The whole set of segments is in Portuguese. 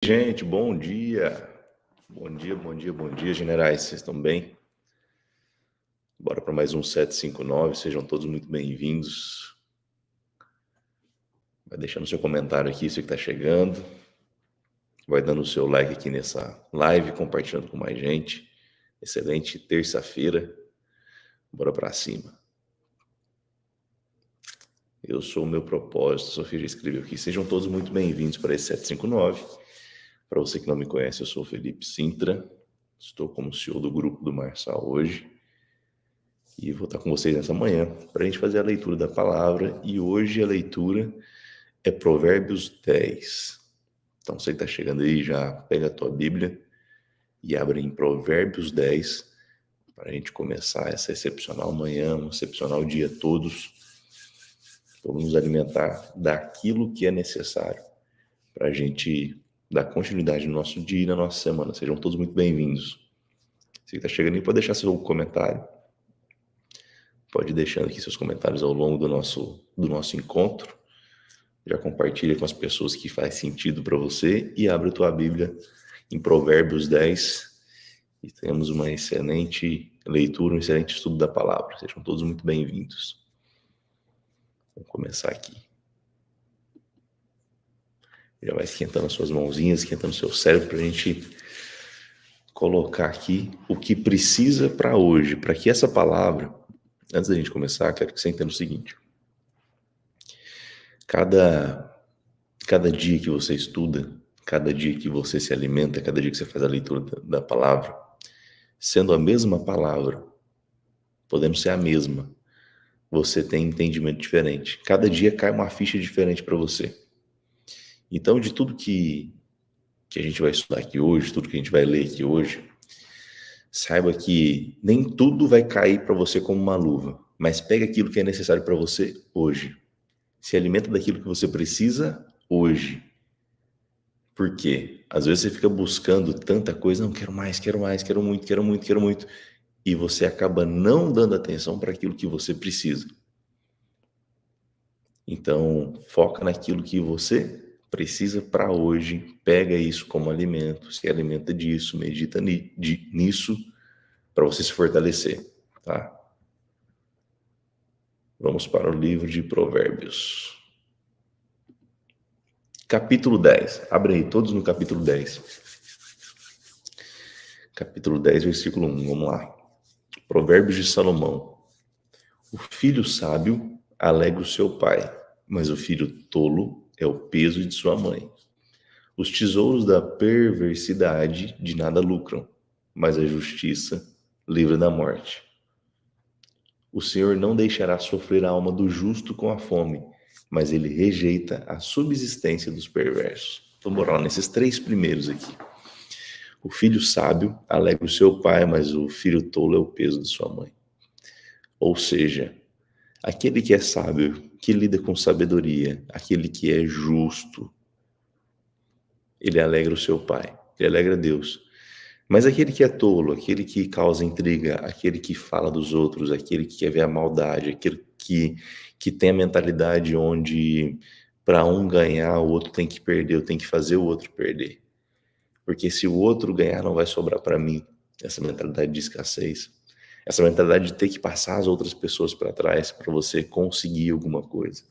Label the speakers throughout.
Speaker 1: Gente, bom dia. Bom dia, bom dia, bom dia, generais. Vocês estão bem? Bora para mais um 759. Sejam todos muito bem-vindos. Vai deixando seu comentário aqui, você que está chegando. Vai dando o seu like aqui nessa live, compartilhando com mais gente. Excelente terça-feira. Bora para cima. Eu sou o meu propósito, Sofia já escreveu aqui. Sejam todos muito bem-vindos para esse 759. Para você que não me conhece, eu sou o Felipe Sintra. Estou como CEO do grupo do Marçal hoje. E vou estar com vocês nessa manhã para a gente fazer a leitura da palavra. E hoje a leitura é Provérbios 10. Então você que está chegando aí, já pega a tua Bíblia e abre em Provérbios 10 para a gente começar essa excepcional manhã, um excepcional dia todos. Vamos nos alimentar daquilo que é necessário para a gente dar continuidade no nosso dia e na nossa semana. Sejam todos muito bem-vindos. Você que está chegando aí, pode deixar seu comentário. Pode ir deixando aqui seus comentários ao longo do nosso encontro. Já compartilha com as pessoas que faz sentido para você e abre a tua Bíblia em Provérbios 10 e temos uma excelente leitura, um excelente estudo da palavra. Sejam todos muito bem-vindos. Vamos começar aqui. Já vai esquentando as suas mãozinhas, esquentando o seu cérebro para a gente colocar aqui o que precisa para hoje, para que essa palavra, antes da gente começar, quero que você entenda o seguinte. Cada dia que você estuda, cada dia que você se alimenta, cada dia que você faz a leitura da palavra, sendo a mesma palavra, podendo ser a mesma, você tem entendimento diferente. Cada dia cai uma ficha diferente para você. Então, de tudo que a gente vai estudar aqui hoje, tudo que a gente vai ler aqui hoje, saiba que nem tudo vai cair para você como uma luva, mas pega aquilo que é necessário para você hoje. Se alimenta daquilo que você precisa hoje. Por quê? Às vezes você fica buscando tanta coisa, não, quero mais, quero mais, quero muito, quero muito, quero muito, e você acaba não dando atenção para aquilo que você precisa. Então, foca naquilo que você precisa para hoje, pega isso como alimento, se alimenta disso, medita nisso, para você se fortalecer, tá? Vamos para o livro de Provérbios. Capítulo 10. Abre aí, todos no capítulo 10. Capítulo 10, versículo 1. Vamos lá. Provérbios de Salomão. O filho sábio alegra o seu pai, mas o filho tolo é o peso de sua mãe. Os tesouros da perversidade de nada lucram, mas a justiça livra da morte. O Senhor não deixará sofrer a alma do justo com a fome, mas ele rejeita a subsistência dos perversos. Vamos morar nesses três primeiros aqui. O filho sábio alegra o seu pai, mas o filho tolo é o peso de sua mãe. Ou seja, aquele que é sábio, que lida com sabedoria, aquele que é justo, ele alegra o seu pai, ele alegra Deus. Mas aquele que é tolo, aquele que causa intriga, aquele que fala dos outros, aquele que quer ver a maldade, aquele que tem a mentalidade onde para um ganhar, o outro tem que perder, eu tenho que fazer o outro perder. Porque se o outro ganhar, não vai sobrar para mim. Essa mentalidade de escassez. Essa mentalidade de ter que passar as outras pessoas para trás para você conseguir alguma coisa.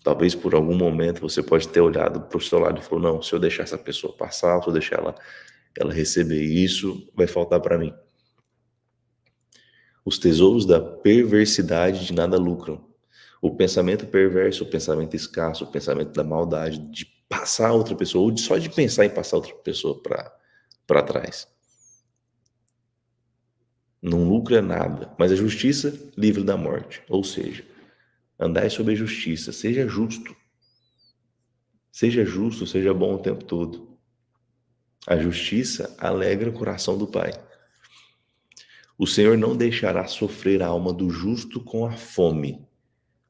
Speaker 1: Talvez por algum momento você pode ter olhado para o seu lado e falou, não, se eu deixar essa pessoa passar, se eu deixar ela receber isso, vai faltar para mim. Os tesouros da perversidade de nada lucram. O pensamento perverso, o pensamento escasso, o pensamento da maldade, de passar outra pessoa, ou só de pensar em passar outra pessoa para trás. Não lucra nada, mas a justiça livra da morte. Ou seja, andai sob a justiça, seja justo. Seja justo, seja bom o tempo todo. A justiça alegra o coração do Pai. O Senhor não deixará sofrer a alma do justo com a fome,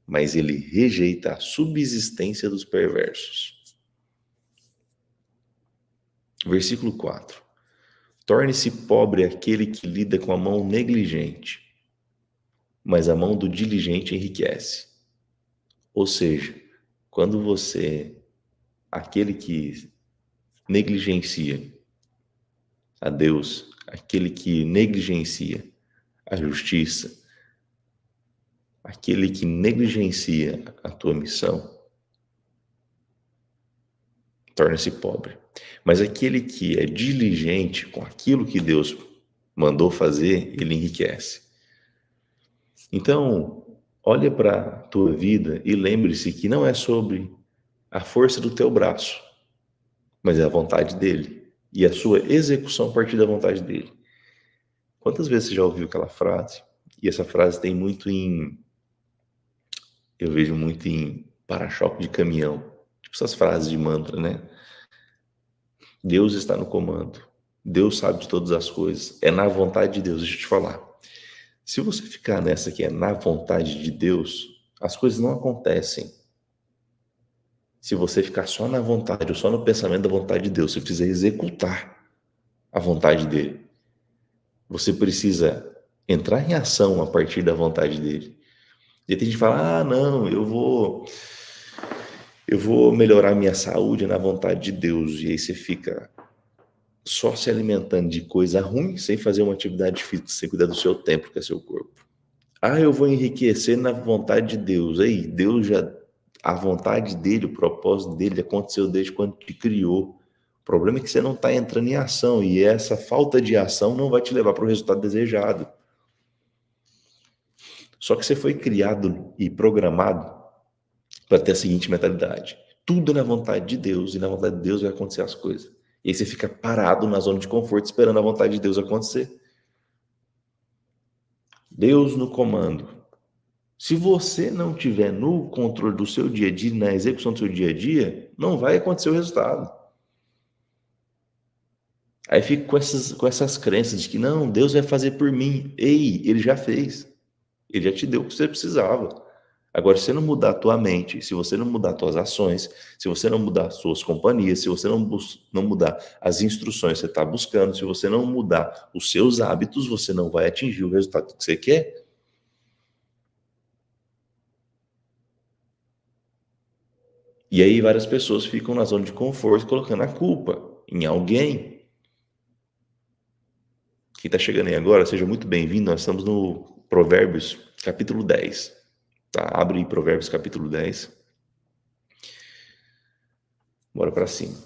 Speaker 1: mas ele rejeita a subsistência dos perversos. Versículo 4. Torne-se pobre aquele que lida com a mão negligente, mas a mão do diligente enriquece. Ou seja, quando aquele que negligencia a Deus, aquele que negligencia a justiça, aquele que negligencia a tua missão, torna-se pobre. Mas aquele que é diligente com aquilo que Deus mandou fazer, ele enriquece. Então, olha para a tua vida e lembre-se que não é sobre a força do teu braço, mas é a vontade dele e a sua execução a partir da vontade dele. Quantas vezes você já ouviu aquela frase? E essa frase tem muito eu vejo muito em para-choque de caminhão, tipo essas frases de mantra, né? Deus está no comando. Deus sabe de todas as coisas. É na vontade de Deus, deixa eu te falar. Se você ficar nessa que é na vontade de Deus, as coisas não acontecem. Se você ficar só na vontade ou só no pensamento da vontade de Deus, você precisa executar a vontade dele. Você precisa entrar em ação a partir da vontade dele. E aí tem gente que fala, não, eu vou melhorar minha saúde na vontade de Deus. E aí você fica só se alimentando de coisa ruim, sem fazer uma atividade física, sem cuidar do seu tempo, que é seu corpo. Eu vou enriquecer na vontade de Deus. Aí, Deus já, a vontade dele, o propósito dele aconteceu desde quando te criou. O problema é que você não está entrando em ação, e essa falta de ação não vai te levar para o resultado desejado. Só que você foi criado e programado para ter a seguinte mentalidade: tudo na vontade de Deus, e na vontade de Deus vai acontecer as coisas. E aí você fica parado na zona de conforto esperando a vontade de Deus acontecer. Deus no comando. Se você não tiver no controle do seu dia a dia, na execução do seu dia a dia, não vai acontecer o resultado. Aí fica com essas crenças de que não, Deus vai fazer por mim. Ei, ele já fez. Ele já te deu o que você precisava. Agora, se você não mudar a tua mente, se você não mudar as tuas ações, se você não mudar as suas companhias, se você não mudar as instruções que você está buscando, se você não mudar os seus hábitos, você não vai atingir o resultado que você quer. E aí várias pessoas ficam na zona de conforto colocando a culpa em alguém. Quem está chegando aí agora, seja muito bem-vindo. Nós estamos no Provérbios, capítulo 10. Tá? Abre aí Provérbios, capítulo 10. Bora para cima.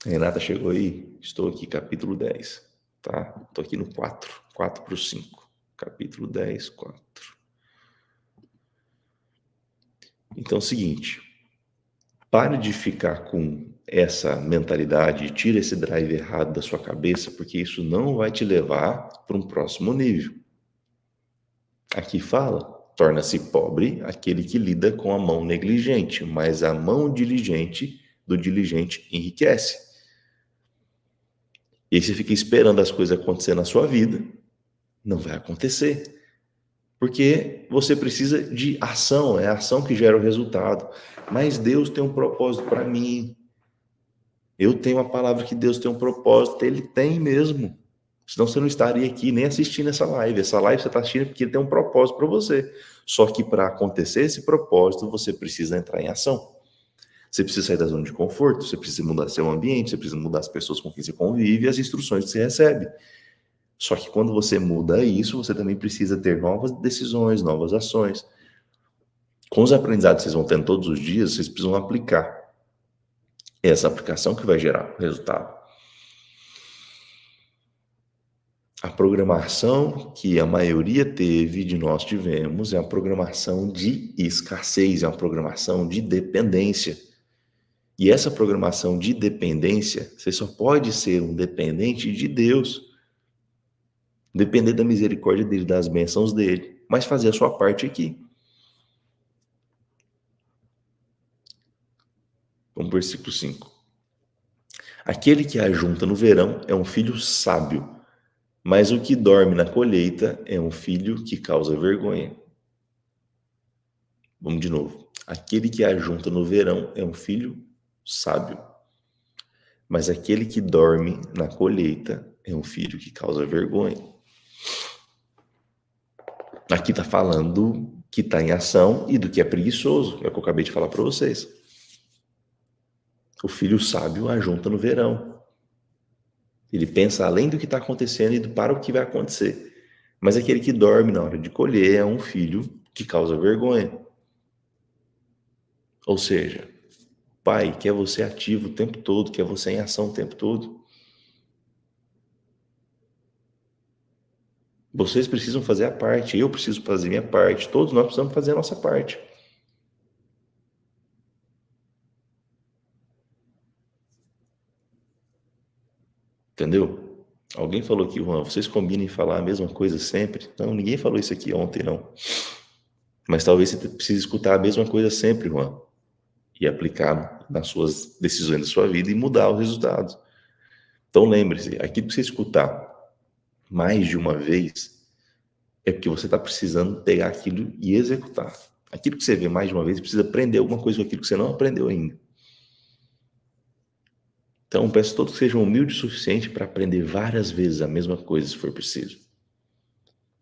Speaker 1: Renata chegou aí? Estou aqui, capítulo 10. Tá? Estou aqui no 4. 4 para o 5. Capítulo 10, 4. Então é o seguinte. Pare de ficar com essa mentalidade, tira esse drive errado da sua cabeça, porque isso não vai te levar para um próximo nível. Aqui fala, torna-se pobre aquele que lida com a mão negligente, mas a mão diligente do diligente enriquece. E aí você fica esperando as coisas acontecer na sua vida, não vai acontecer. Porque você precisa de ação, é a ação que gera o resultado. Mas Deus tem um propósito para mim. Eu tenho a palavra que Deus tem um propósito, ele tem mesmo. Senão você não estaria aqui nem assistindo essa live. Essa live você está assistindo porque ele tem um propósito para você. Só que para acontecer esse propósito, você precisa entrar em ação. Você precisa sair da zona de conforto, você precisa mudar seu ambiente, você precisa mudar as pessoas com quem você convive e as instruções que você recebe. Só que quando você muda isso, você também precisa ter novas decisões, novas ações. Com os aprendizados que vocês vão tendo todos os dias, vocês precisam aplicar. É essa aplicação que vai gerar o resultado. A programação que a maioria teve, de nós tivemos, é a programação de escassez, é uma programação de dependência. E essa programação de dependência, você só pode ser um dependente de Deus. Depender da misericórdia dele, das bênçãos dele, mas fazer a sua parte aqui. Vamos para o versículo 5. Aquele que ajunta no verão é um filho sábio, mas o que dorme na colheita é um filho que causa vergonha. Vamos de novo. Aquele que ajunta no verão é um filho sábio, mas aquele que dorme na colheita é um filho que causa vergonha. Aqui está falando que está em ação e do que é preguiçoso, é o que eu acabei de falar para vocês. O filho sábio ajunta no verão. Ele pensa além do que está acontecendo e para o que vai acontecer. Mas aquele que dorme na hora de colher é um filho que causa vergonha. Ou seja, pai quer você ativo o tempo todo, quer você em ação o tempo todo. Vocês precisam fazer a parte, eu preciso fazer minha parte, todos nós precisamos fazer a nossa parte. Entendeu? Alguém falou aqui, Juan, vocês combinem falar a mesma coisa sempre? Não, ninguém falou isso aqui ontem, não. Mas talvez você precise escutar a mesma coisa sempre, Juan, e aplicar nas suas decisões da sua vida e mudar os resultados. Então lembre-se, aquilo que você escutar mais de uma vez é porque você está precisando pegar aquilo e executar. Aquilo que você vê mais de uma vez, precisa aprender alguma coisa com aquilo que você não aprendeu ainda. Então, peço a todos que sejam humildes o suficiente para aprender várias vezes a mesma coisa, se for preciso.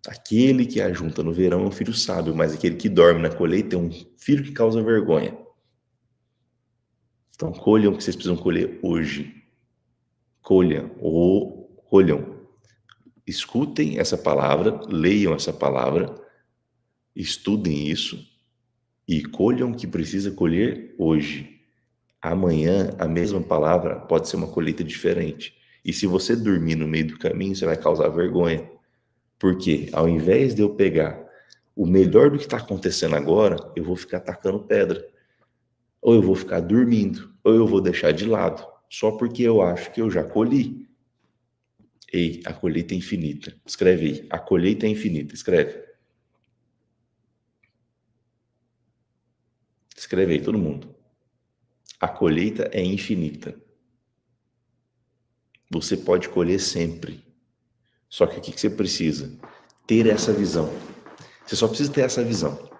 Speaker 1: Aquele que ajunta no verão é um filho sábio, mas aquele que dorme na colheita é um filho que causa vergonha. Então, colham o que vocês precisam colher hoje. Colham. Escutem essa palavra, leiam essa palavra, estudem isso e colham o que precisa colher hoje. Amanhã, a mesma palavra pode ser uma colheita diferente. E se você dormir no meio do caminho, você vai causar vergonha. Porque ao invés de eu pegar o melhor do que está acontecendo agora, eu vou ficar atacando pedra. Ou eu vou ficar dormindo, ou eu vou deixar de lado, só porque eu acho que eu já colhi. Ei, a colheita é infinita. Escreve aí, a colheita é infinita. Escreve. Escreve aí, todo mundo. A colheita é infinita. Você pode colher sempre. Só que o que você precisa? Ter essa visão. Você só precisa ter essa visão.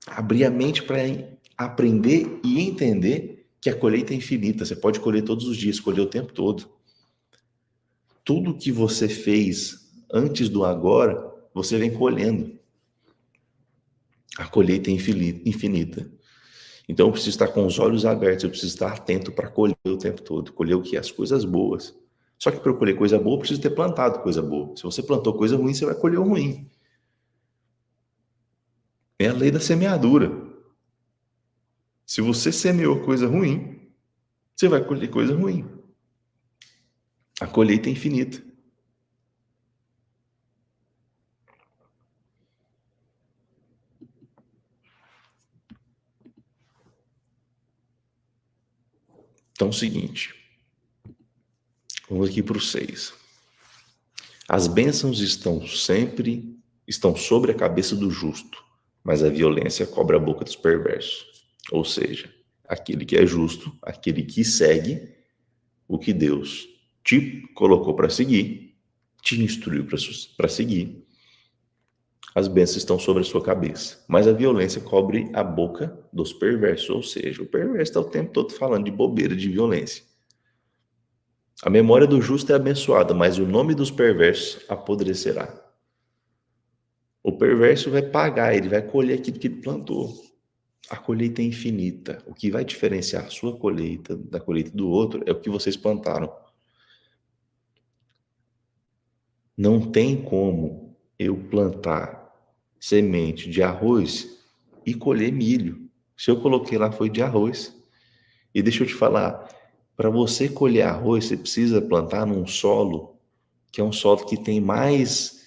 Speaker 1: Abrir a mente para aprender e entender que a colheita é infinita. Você pode colher todos os dias, colher o tempo todo. Tudo que você fez antes do agora, você vem colhendo. A colheita é infinita. Então eu preciso estar com os olhos abertos, eu preciso estar atento para colher o tempo todo. Colher o quê? As coisas boas. Só que para eu colher coisa boa, eu preciso ter plantado coisa boa. Se você plantou coisa ruim, você vai colher o ruim. É a lei da semeadura. Se você semeou coisa ruim, você vai colher coisa ruim. A colheita é infinita. Então é o seguinte. Vamos aqui para o 6. As bênçãos estão sobre a cabeça do justo, mas a violência cobre a boca dos perversos. Ou seja, aquele que é justo, aquele que segue o que Deus te colocou para seguir, te instruiu para seguir, as bênçãos estão sobre a sua cabeça. Mas a violência cobre a boca dos perversos. Ou seja, o perverso está o tempo todo falando de bobeira, de violência. A memória do justo é abençoada, mas o nome dos perversos apodrecerá. O perverso vai pagar, ele vai colher aquilo que ele plantou. A colheita é infinita. O que vai diferenciar a sua colheita da colheita do outro é o que vocês plantaram. Não tem como eu plantar semente de arroz e colher milho. Se eu coloquei lá foi de arroz. E deixa eu te falar, para você colher arroz, você precisa plantar num solo que é um solo que tem mais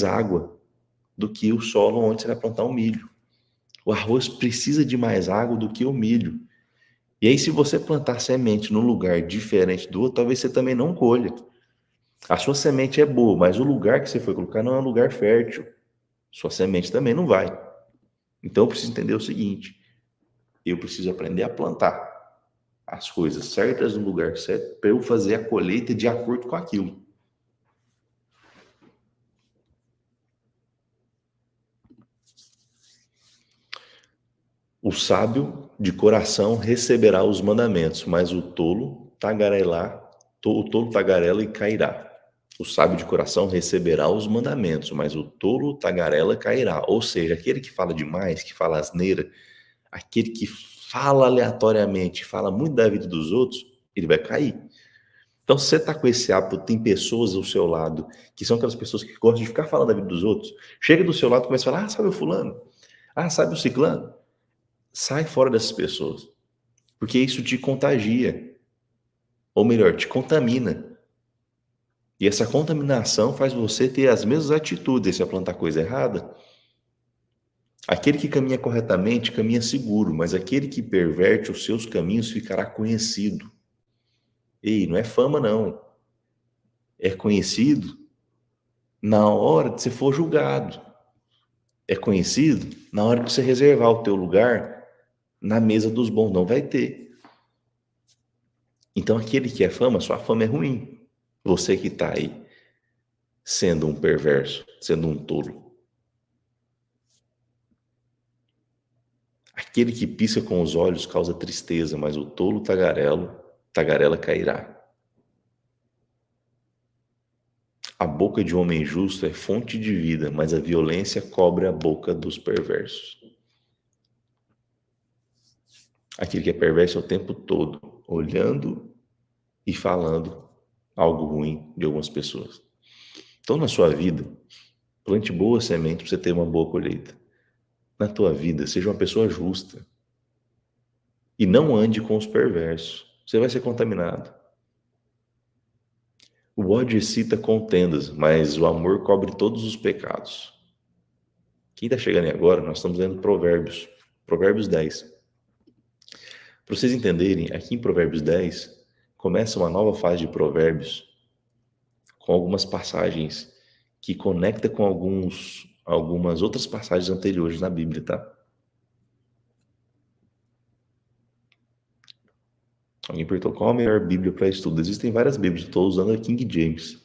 Speaker 1: água do que o solo onde você vai plantar o milho. O arroz precisa de mais água do que o milho. E aí, se você plantar semente num lugar diferente do outro, talvez você também não colha. A sua semente é boa, mas o lugar que você foi colocar não é um lugar fértil. Sua semente também não vai. Então, eu preciso entender o seguinte. Eu preciso aprender a plantar as coisas certas no lugar certo para eu fazer a colheita de acordo com aquilo. O sábio de coração receberá os mandamentos, mas o tolo tagarela e cairá. O sábio de coração receberá os mandamentos, mas o tolo tagarela cairá. Ou seja, aquele que fala demais, que fala asneira, aquele que fala aleatoriamente, fala muito da vida dos outros, ele vai cair. Então, se você está com esse hábito, tem pessoas ao seu lado, que são aquelas pessoas que gostam de ficar falando da vida dos outros, chega do seu lado e começa a falar, sabe o fulano? Sabe o ciclano? Sai fora dessas pessoas, porque isso te contagia, ou melhor, te contamina. E essa contaminação faz você ter as mesmas atitudes, se plantar coisa errada. Aquele que caminha corretamente, caminha seguro, mas aquele que perverte os seus caminhos ficará conhecido. Ei, não é fama não, é conhecido na hora de você for julgado. É conhecido na hora de você reservar o teu lugar na mesa dos bons, não vai ter. Então aquele que é fama, sua fama é ruim. Você que está aí sendo um perverso, sendo um tolo. Aquele que pisca com os olhos causa tristeza, mas o tolo tagarela cairá. A boca de um homem justo é fonte de vida, mas a violência cobre a boca dos perversos. Aquele que é perverso é o tempo todo, olhando e falando algo ruim de algumas pessoas. Então, na sua vida, plante boa semente para você ter uma boa colheita. Na tua vida, seja uma pessoa justa. E não ande com os perversos. Você vai ser contaminado. O ódio excita contendas, mas o amor cobre todos os pecados. Quem está chegando aí agora, nós estamos lendo Provérbios. Provérbios 10. Para vocês entenderem, aqui em Provérbios 10, começa uma nova fase de Provérbios, com algumas passagens que conecta com algumas outras passagens anteriores na Bíblia, tá? Alguém perguntou qual a melhor Bíblia para estudo? Existem várias Bíblias, estou usando a King James.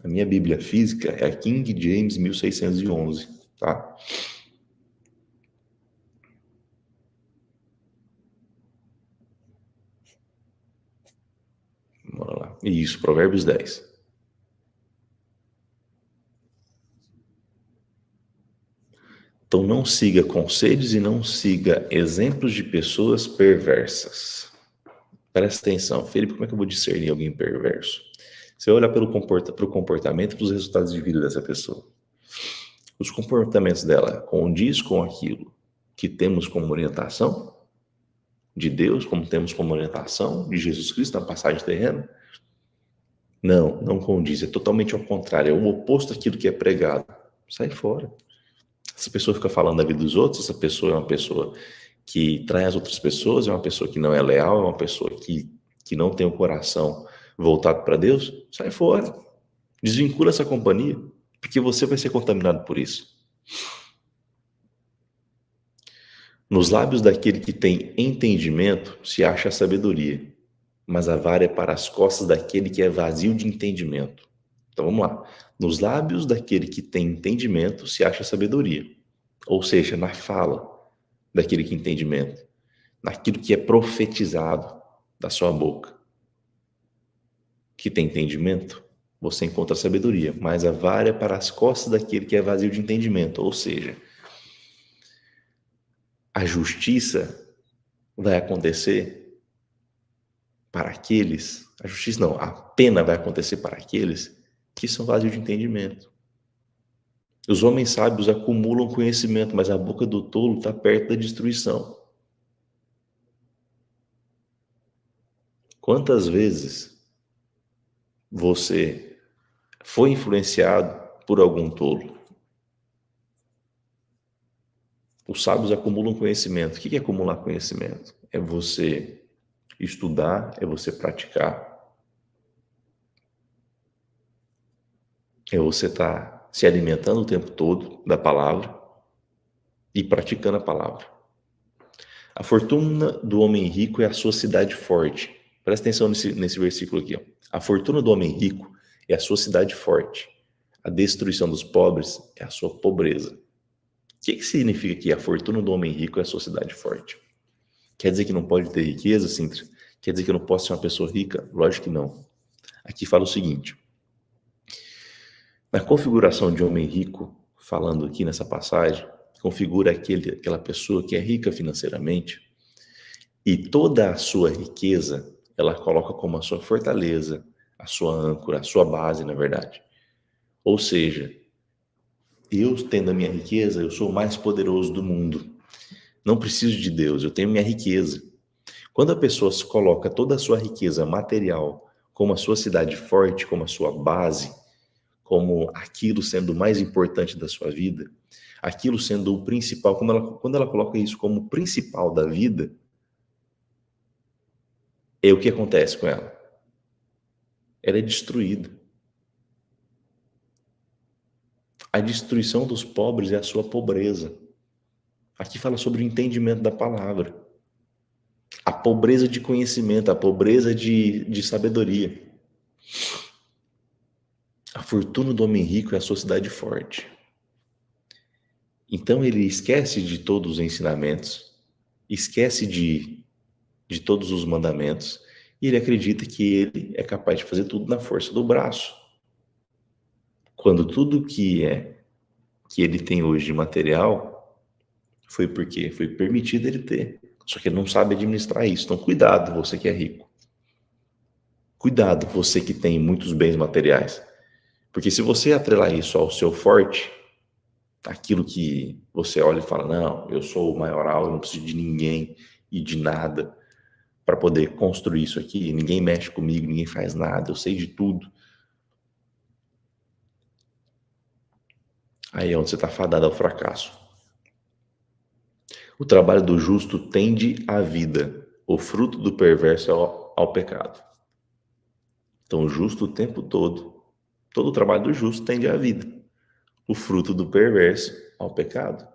Speaker 1: A minha Bíblia física é a King James 1611, tá? Bora lá. Isso, Provérbios 10. Então não siga conselhos e não siga exemplos de pessoas perversas. Presta atenção, Felipe, como é que eu vou discernir alguém perverso? Você vai olhar para o comportamento e para os resultados de vida dessa pessoa. Os comportamentos dela condiz com aquilo que temos como orientação de Deus, como temos como orientação de Jesus Cristo na passagem terrena? Não, não condiz, é totalmente ao contrário, é o oposto daquilo que é pregado. Sai fora. Essa pessoa fica falando da vida dos outros, essa pessoa é uma pessoa que trai as outras pessoas, é uma pessoa que não é leal, é uma pessoa que não tem o coração voltado para Deus, sai fora. Desvincula essa companhia, porque você vai ser contaminado por isso. Nos lábios daquele que tem entendimento se acha a sabedoria, mas a vara é para as costas daquele que é vazio de entendimento. Então vamos lá. Nos lábios daquele que tem entendimento se acha a sabedoria, ou seja, na fala daquele que tem entendimento, naquilo que é profetizado da sua boca. Que tem entendimento, você encontra sabedoria, mas a vara é para as costas daquele que é vazio de entendimento, ou seja, a justiça vai acontecer para aqueles, a justiça não, a pena vai acontecer para aqueles que são vazios de entendimento. Os homens sábios acumulam conhecimento, mas a boca do tolo está perto da destruição. Quantas vezes você foi influenciado por algum tolo? Os sábios acumulam conhecimento. O que é acumular conhecimento? É você estudar, é você praticar. É você estar se alimentando o tempo todo da palavra e praticando a palavra. A fortuna do homem rico é a sua cidade forte. Presta atenção nesse versículo aqui. Ó. A fortuna do homem rico é a sua cidade forte. A destruição dos pobres é a sua pobreza. O que significa que a fortuna do homem rico é a sua cidade forte? Quer dizer que não pode ter riqueza, Sintra? Quer dizer que eu não posso ser uma pessoa rica? Lógico que não. Aqui fala o seguinte. Na configuração de homem rico, falando aqui nessa passagem, configura aquela pessoa que é rica financeiramente, E toda a sua riqueza, ela coloca como a sua fortaleza, a sua âncora, a sua base, na verdade. Ou seja, eu tendo a minha riqueza, eu sou o mais poderoso do mundo. Não preciso de Deus, eu tenho minha riqueza. Quando a pessoa se coloca toda a sua riqueza material como a sua cidade forte, como a sua base, como aquilo sendo o mais importante da sua vida, aquilo sendo o principal, quando ela coloca isso como o principal da vida, é o que acontece com ela. Ela é destruída. A destruição dos pobres é a sua pobreza. Aqui fala sobre o entendimento da palavra. A pobreza de conhecimento, a pobreza de sabedoria. A fortuna do homem rico é a sua cidade forte. Então ele esquece de todos os ensinamentos, esquece de todos os mandamentos, e ele acredita que ele é capaz de fazer tudo na força do braço. Quando tudo que ele tem hoje de material foi porque foi permitido ele ter. Só que ele não sabe administrar isso. Então cuidado, você que é rico. Cuidado, você que tem muitos bens materiais. Porque se você atrelar isso ao seu forte, aquilo que você olha e fala, não, eu sou o maioral, eu não preciso de ninguém e de nada para poder construir isso aqui, ninguém mexe comigo, ninguém faz nada, eu sei de tudo. Aí é onde você está fadado ao fracasso. O trabalho do justo tende à vida, o fruto do perverso ao pecado. Então, o justo o tempo todo o trabalho do justo tende à vida, o fruto do perverso ao pecado.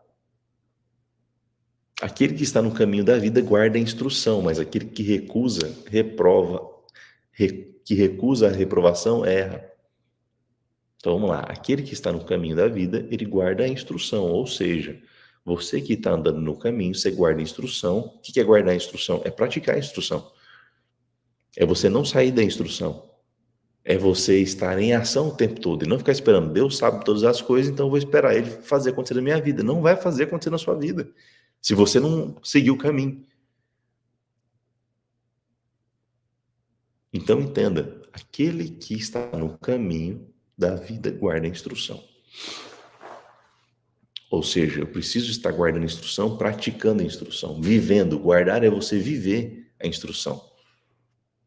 Speaker 1: Aquele que está no caminho da vida guarda a instrução, mas aquele que recusa, reprova, que recusa a reprovação, erra. Então vamos lá, aquele que está no caminho da vida, ele guarda a instrução, ou seja, você que está andando no caminho, você guarda a instrução. O que é guardar a instrução? É praticar a instrução. É você não sair da instrução. É você estar em ação o tempo todo e não ficar esperando. Deus sabe todas as coisas, então eu vou esperar Ele fazer acontecer na minha vida. Não vai fazer acontecer na sua vida, se você não seguir o caminho. Então entenda, aquele que está no caminho da vida guarda a instrução. Ou seja, eu preciso estar guardando a instrução, praticando a instrução, vivendo. Guardar é você viver a instrução.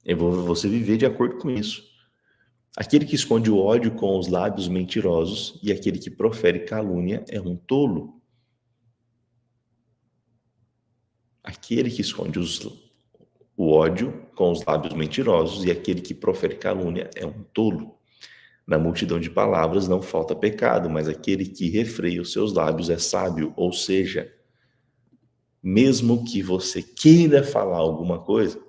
Speaker 1: É você viver de acordo com isso. Aquele que esconde o ódio com os lábios mentirosos e aquele que profere calúnia é um tolo. Aquele que esconde o ódio com os lábios mentirosos e aquele que profere calúnia é um tolo. Na multidão de palavras não falta pecado, mas aquele que refreia os seus lábios é sábio. Ou seja, mesmo que você queira falar alguma coisa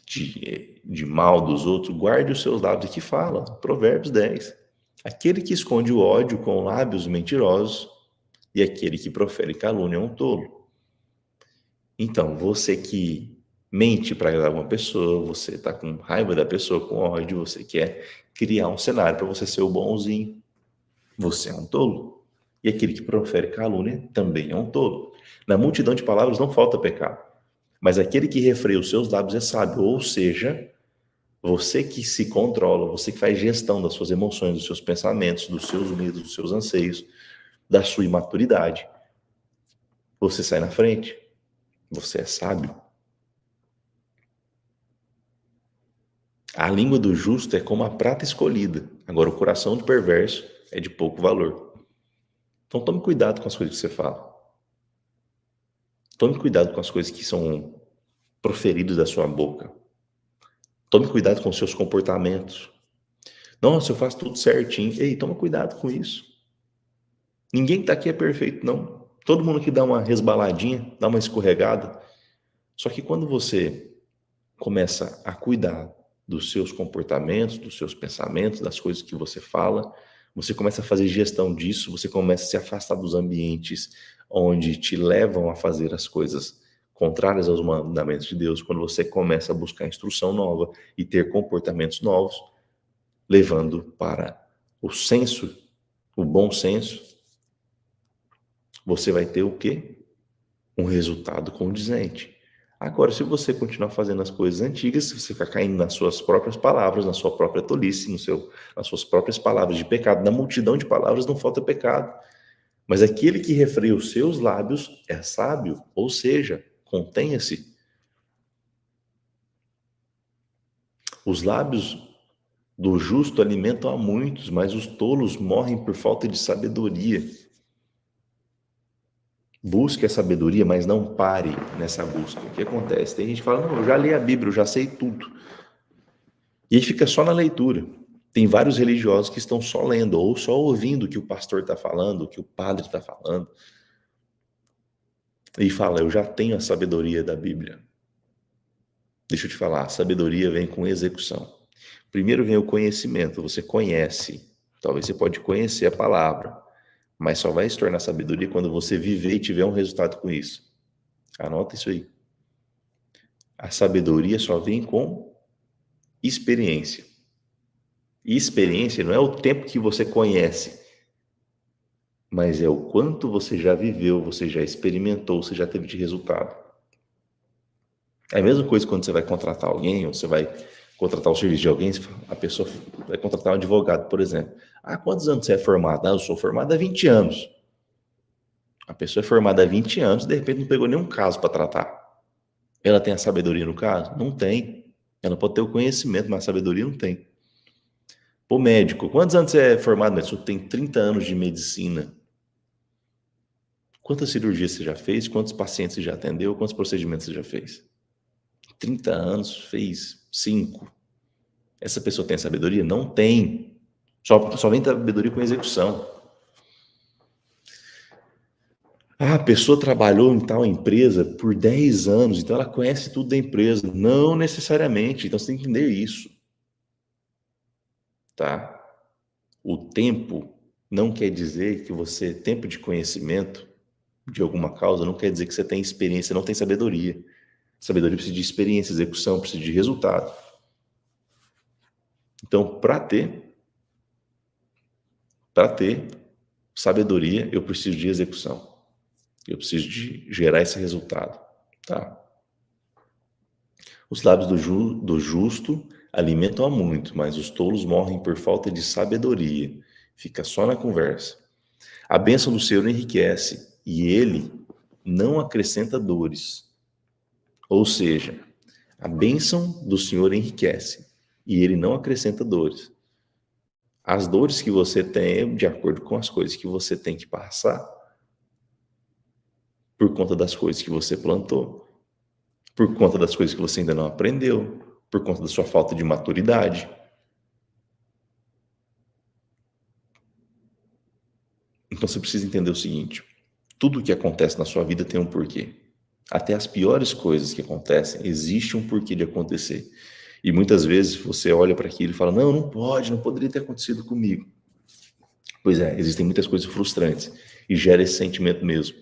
Speaker 1: de mal dos outros, guarde os seus lábios. Aqui fala, Provérbios 10. Aquele que esconde o ódio com lábios mentirosos e aquele que profere calúnia é um tolo. Então, você que mente para agradar uma pessoa, você está com raiva da pessoa, com ódio, você quer criar um cenário para você ser o bonzinho, você é um tolo. E aquele que profere calúnia também é um tolo. Na multidão de palavras não falta pecado, mas aquele que refreia os seus lábios é sábio, ou seja, você que se controla, você que faz gestão das suas emoções, dos seus pensamentos, dos seus medos, dos seus anseios, da sua imaturidade, você sai na frente, você é sábio. A língua do justo é como a prata escolhida, agora o coração do perverso é de pouco valor. Então tome cuidado com as coisas que você fala. Tome cuidado com as coisas que são proferidas da sua boca. Tome cuidado com os seus comportamentos. Nossa, eu faço tudo certinho. Ei, toma cuidado com isso. Ninguém que está aqui é perfeito, não. Todo mundo que dá uma resbaladinha, dá uma escorregada. Só que quando você começa a cuidar dos seus comportamentos, dos seus pensamentos, das coisas que você fala, você começa a fazer gestão disso, você começa a se afastar dos ambientes onde te levam a fazer as coisas contrárias aos mandamentos de Deus, quando você começa a buscar instrução nova e ter comportamentos novos, levando para o senso, o bom senso, você vai ter o quê? um resultado condizente. Agora, se você continuar fazendo as coisas antigas, se você ficar caindo nas suas próprias palavras, na sua própria tolice, nas suas próprias palavras de pecado, na multidão de palavras não falta pecado. Mas aquele que refreia os seus lábios é sábio, ou seja, contenha-se. Os lábios do justo alimentam a muitos, mas os tolos morrem por falta de sabedoria. Busque a sabedoria, mas não pare nessa busca. O que acontece? Tem gente que fala, não, eu já li a Bíblia, eu já sei tudo. E aí fica só na leitura. Tem vários religiosos que estão só lendo, ou só ouvindo o que o pastor está falando, o que o padre está falando. E fala, eu já tenho a sabedoria da Bíblia. Deixa eu te falar, a sabedoria vem com execução. Primeiro vem o conhecimento, você conhece. Talvez você pode conhecer a palavra, mas só vai se tornar sabedoria quando você viver e tiver um resultado com isso. Anota isso aí. A sabedoria só vem com experiência. E experiência não é o tempo que você conhece, mas é o quanto você já viveu, você já experimentou, você já teve de resultado. É a mesma coisa quando você vai contratar alguém, ou você vai contratar o serviço de alguém, a pessoa vai contratar um advogado, por exemplo. Ah, quantos anos você é formado? Ah, eu sou formado há 20 anos. A pessoa é formada há 20 anos, de repente não pegou nenhum caso para tratar. Ela tem a sabedoria no caso? Não tem. Ela pode ter o conhecimento, mas a sabedoria não tem. Pô, médico, quantos anos você é formado? Mas você tem 30 anos de medicina. Quantas cirurgias você já fez? Quantos pacientes você já atendeu? Quantos procedimentos você já fez? 30 anos, fez 5. Essa pessoa tem sabedoria? Não tem. Só vem sabedoria com execução. Ah, a pessoa trabalhou em tal empresa por 10 anos, então ela conhece tudo da empresa. Não necessariamente, então você tem que entender isso. Tá? O tempo não quer dizer que você, tempo de conhecimento de alguma causa, não quer dizer que você tem experiência, não tem sabedoria. Sabedoria precisa de experiência, execução, precisa de resultado. Então, para ter sabedoria, eu preciso de execução. Eu preciso de gerar esse resultado, tá? Os lábios do justo alimentam a muito, mas os tolos morrem por falta de sabedoria. Fica só na conversa. A bênção do Senhor enriquece e ele não acrescenta dores. Ou seja, a bênção do Senhor enriquece e ele não acrescenta dores. As dores que você tem é de acordo com as coisas que você tem que passar por conta das coisas que você plantou, por conta das coisas que você ainda não aprendeu, por conta da sua falta de maturidade. Então você precisa entender o seguinte: tudo o que acontece na sua vida tem um porquê. Até as piores coisas que acontecem, existe um porquê de acontecer. E muitas vezes você olha para aquilo e fala, não, não pode, não poderia ter acontecido comigo. Pois é, existem muitas coisas frustrantes e gera esse sentimento mesmo.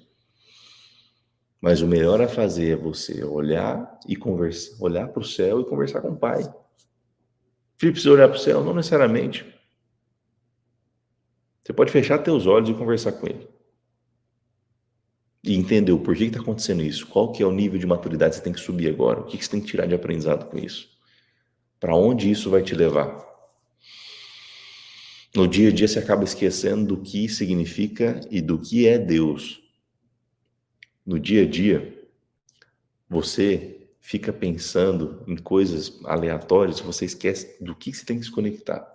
Speaker 1: Mas o melhor a fazer é você olhar e conversar, olhar para o céu e conversar com o Pai. Filho, precisa olhar para o céu? Não necessariamente. Você pode fechar teus olhos e conversar com Ele. E entender o porquê que está acontecendo isso. Qual que é o nível de maturidade que você tem que subir agora? O que você tem que tirar de aprendizado com isso? Para onde isso vai te levar? No dia a dia você acaba esquecendo do que significa e do que é Deus. No dia a dia, você fica pensando em coisas aleatórias, você esquece do que você tem que se conectar.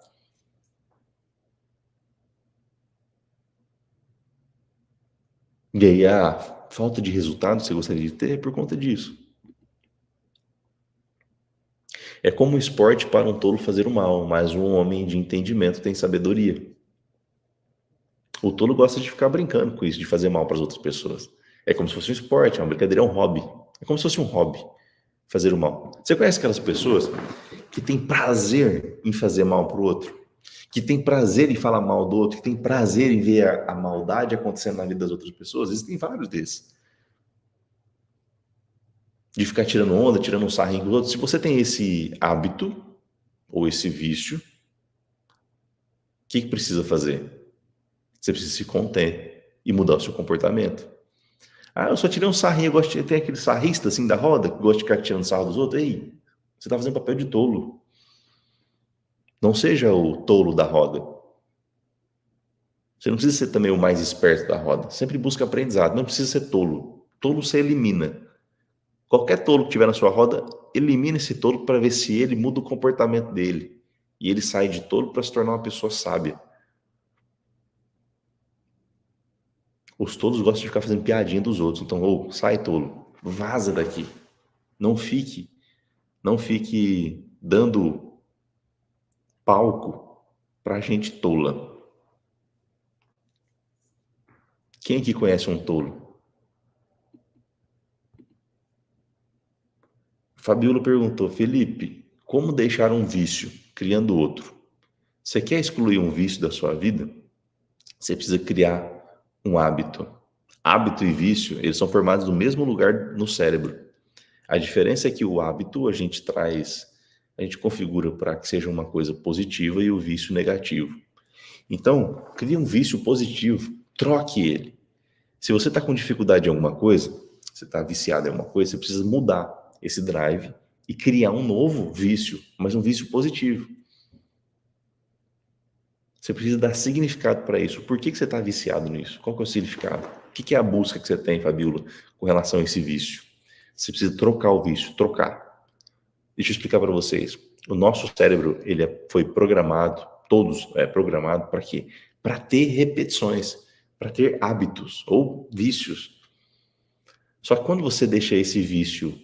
Speaker 1: E aí a falta de resultado que você gostaria de ter é por conta disso. É como um esporte para um tolo fazer o mal, mas um homem de entendimento tem sabedoria. O tolo gosta de ficar brincando com isso, de fazer mal para as outras pessoas. É como se fosse um esporte, é uma brincadeira, é um hobby. É como se fosse um hobby, fazer o mal. Você conhece aquelas pessoas que têm prazer em fazer mal para o outro? Que tem prazer em falar mal do outro, que tem prazer em ver a maldade acontecendo na vida das outras pessoas? Existem vários desses. De ficar tirando onda, tirando um sarrinho dos outros. Se você tem esse hábito, ou esse vício, o que precisa fazer? Você precisa se conter e mudar o seu comportamento. Ah, eu só tirei um sarrinho, eu gosto de... Tem aquele sarrista assim da roda, que gosta de ficar tirando sarro dos outros. Ei, você tá fazendo papel de tolo. Não seja o tolo da roda. Você não precisa ser também o mais esperto da roda. Sempre busca aprendizado, não precisa ser tolo. Tolo você elimina. Qualquer tolo que tiver na sua roda, elimina esse tolo para ver se ele muda o comportamento dele. E ele sai de tolo para se tornar uma pessoa sábia. Os tolos gostam de ficar fazendo piadinha dos outros. Então, sai tolo, vaza daqui. Não fique dando palco pra gente tola. Quem que conhece um tolo? Fabiola perguntou: Felipe, como deixar um vício criando outro? Você quer excluir um vício da sua vida? Você precisa criar um hábito. Hábito e vício, eles são formados no mesmo lugar no cérebro. A diferença é que o hábito a gente configura para que seja uma coisa positiva e o vício negativo. Então, crie um vício positivo, troque ele. Se você está com dificuldade em alguma coisa, você está viciado em alguma coisa, você precisa mudar esse drive e criar um novo vício, mas um vício positivo. Você precisa dar significado para isso. Por que você está viciado nisso? Qual que é o significado? O que é a busca que você tem, Fabiola, com relação a esse vício? Você precisa trocar o vício, trocar. Deixa eu explicar para vocês. O nosso cérebro, foi programado, todos programado para quê? Para ter repetições, para ter hábitos ou vícios. Só que quando você deixa esse vício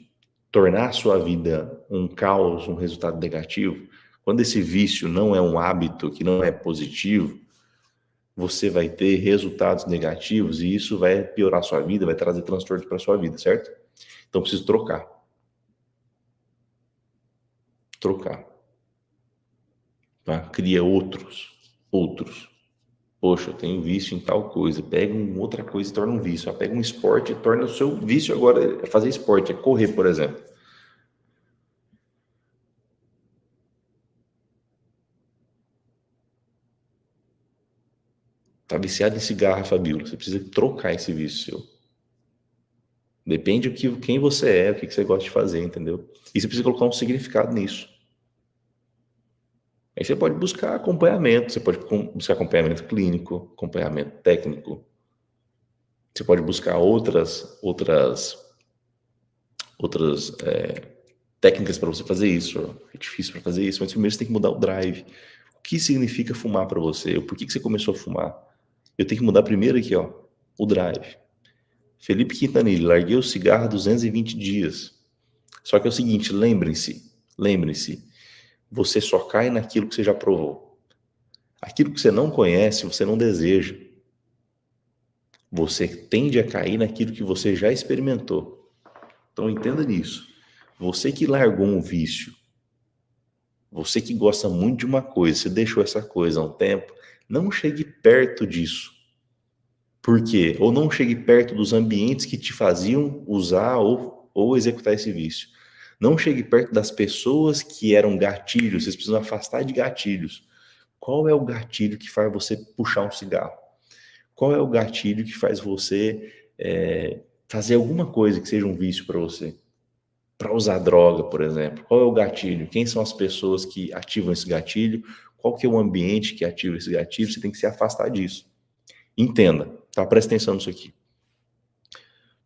Speaker 1: tornar a sua vida um caos, um resultado negativo, quando esse vício não é um hábito, que não é positivo, você vai ter resultados negativos e isso vai piorar a sua vida, vai trazer transtorno para a sua vida, certo? Então, preciso trocar. Tá? Cria outros. Poxa, eu tenho vício em tal coisa. Pega uma outra coisa e torna um vício. Pega um esporte e torna o seu vício agora é fazer esporte, é correr, por exemplo. Tá viciado em cigarro, Fabíola. Você precisa trocar esse vício seu. Depende quem você é, o que você gosta de fazer, entendeu? E você precisa colocar um significado nisso. Aí você pode buscar acompanhamento, você pode buscar acompanhamento clínico, acompanhamento técnico. Você pode buscar outras técnicas para você fazer isso. É difícil para fazer isso, mas primeiro você tem que mudar o drive. O que significa fumar para você? Por que você começou a fumar? Eu tenho que mudar primeiro aqui, ó, o drive. Felipe Quintanilha, larguei o cigarro há 220 dias. Só que é o seguinte, lembre-se, você só cai naquilo que você já provou. Aquilo que você não conhece, você não deseja. Você tende a cair naquilo que você já experimentou. Então entenda nisso. Você que largou um vício, você que gosta muito de uma coisa, você deixou essa coisa há um tempo, não chegue perto disso. Por quê? Ou não chegue perto dos ambientes que te faziam usar ou executar esse vício. Não chegue perto das pessoas que eram gatilhos, vocês precisam afastar de gatilhos. Qual é o gatilho que faz você puxar um cigarro? Qual é o gatilho que faz você fazer alguma coisa que seja um vício para você? Para usar droga, por exemplo. Qual é o gatilho? Quem são as pessoas que ativam esse gatilho? Qual que é o ambiente que ativa esse gatilho? Você tem que se afastar disso. Entenda, tá? Presta atenção nisso aqui.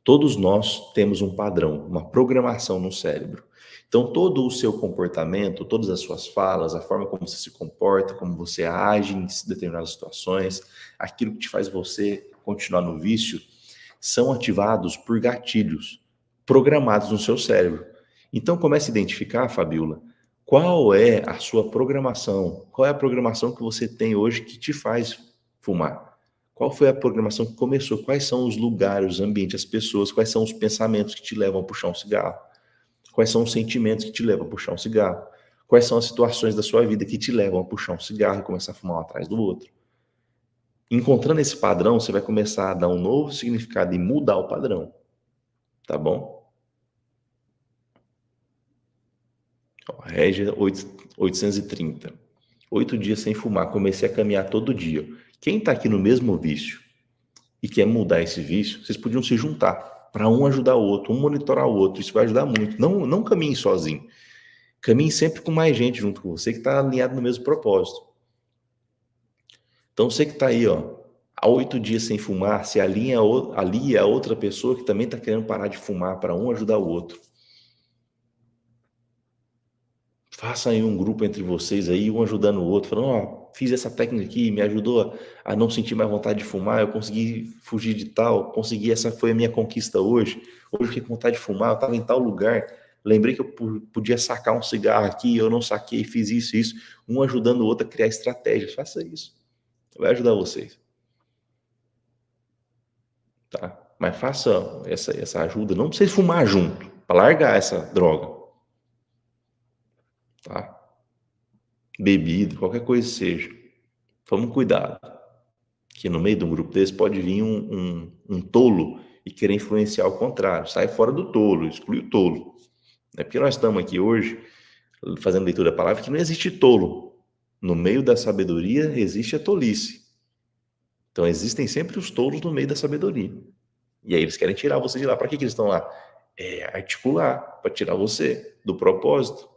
Speaker 1: Todos nós temos um padrão, uma programação no cérebro. Então, todo o seu comportamento, todas as suas falas, a forma como você se comporta, como você age em determinadas situações, aquilo que te faz você continuar no vício, são ativados por gatilhos programados no seu cérebro. Então, comece a identificar, Fabiola, qual é a sua programação, qual é a programação que você tem hoje que te faz fumar. Qual foi a programação que começou? Quais são os lugares, os ambientes, as pessoas? Quais são os pensamentos que te levam a puxar um cigarro? Quais são os sentimentos que te levam a puxar um cigarro? Quais são as situações da sua vida que te levam a puxar um cigarro e começar a fumar um atrás do outro? Encontrando esse padrão, você vai começar a dar um novo significado e mudar o padrão. Tá bom? Régia 830. 8 dias sem fumar, comecei a caminhar todo dia. Quem está aqui no mesmo vício e quer mudar esse vício, vocês podiam se juntar. para um ajudar o outro, um monitorar o outro. Isso vai ajudar muito. Não caminhe sozinho. Caminhe sempre com mais gente junto com você que está alinhado no mesmo propósito. Então você que está aí, ó, há 8 dias sem fumar, se alinha ali a outra pessoa que também está querendo parar de fumar para um ajudar o outro. Faça aí um grupo entre vocês aí, um ajudando o outro, falando, ó, fiz essa técnica aqui, me ajudou a não sentir mais vontade de fumar, eu consegui fugir de tal, consegui, essa foi a minha conquista hoje. Hoje eu fiquei com vontade de fumar, eu estava em tal lugar, lembrei que eu podia sacar um cigarro aqui, eu não saquei, fiz isso e isso. Um ajudando o outro a criar estratégias, faça isso. Vai ajudar vocês. Tá? Mas faça essa ajuda, não precisa fumar junto, para largar essa droga. Tá? Bebida, qualquer coisa seja. Tome cuidado, que no meio de um grupo desse pode vir um tolo e querer influenciar o contrário. Sai fora do tolo, exclui o tolo. É porque nós estamos aqui hoje fazendo leitura da palavra que não existe tolo. No meio da sabedoria existe a tolice. Então existem sempre os tolos no meio da sabedoria. E aí eles querem tirar você de lá. Para que eles estão lá? É articular, para tirar você do propósito.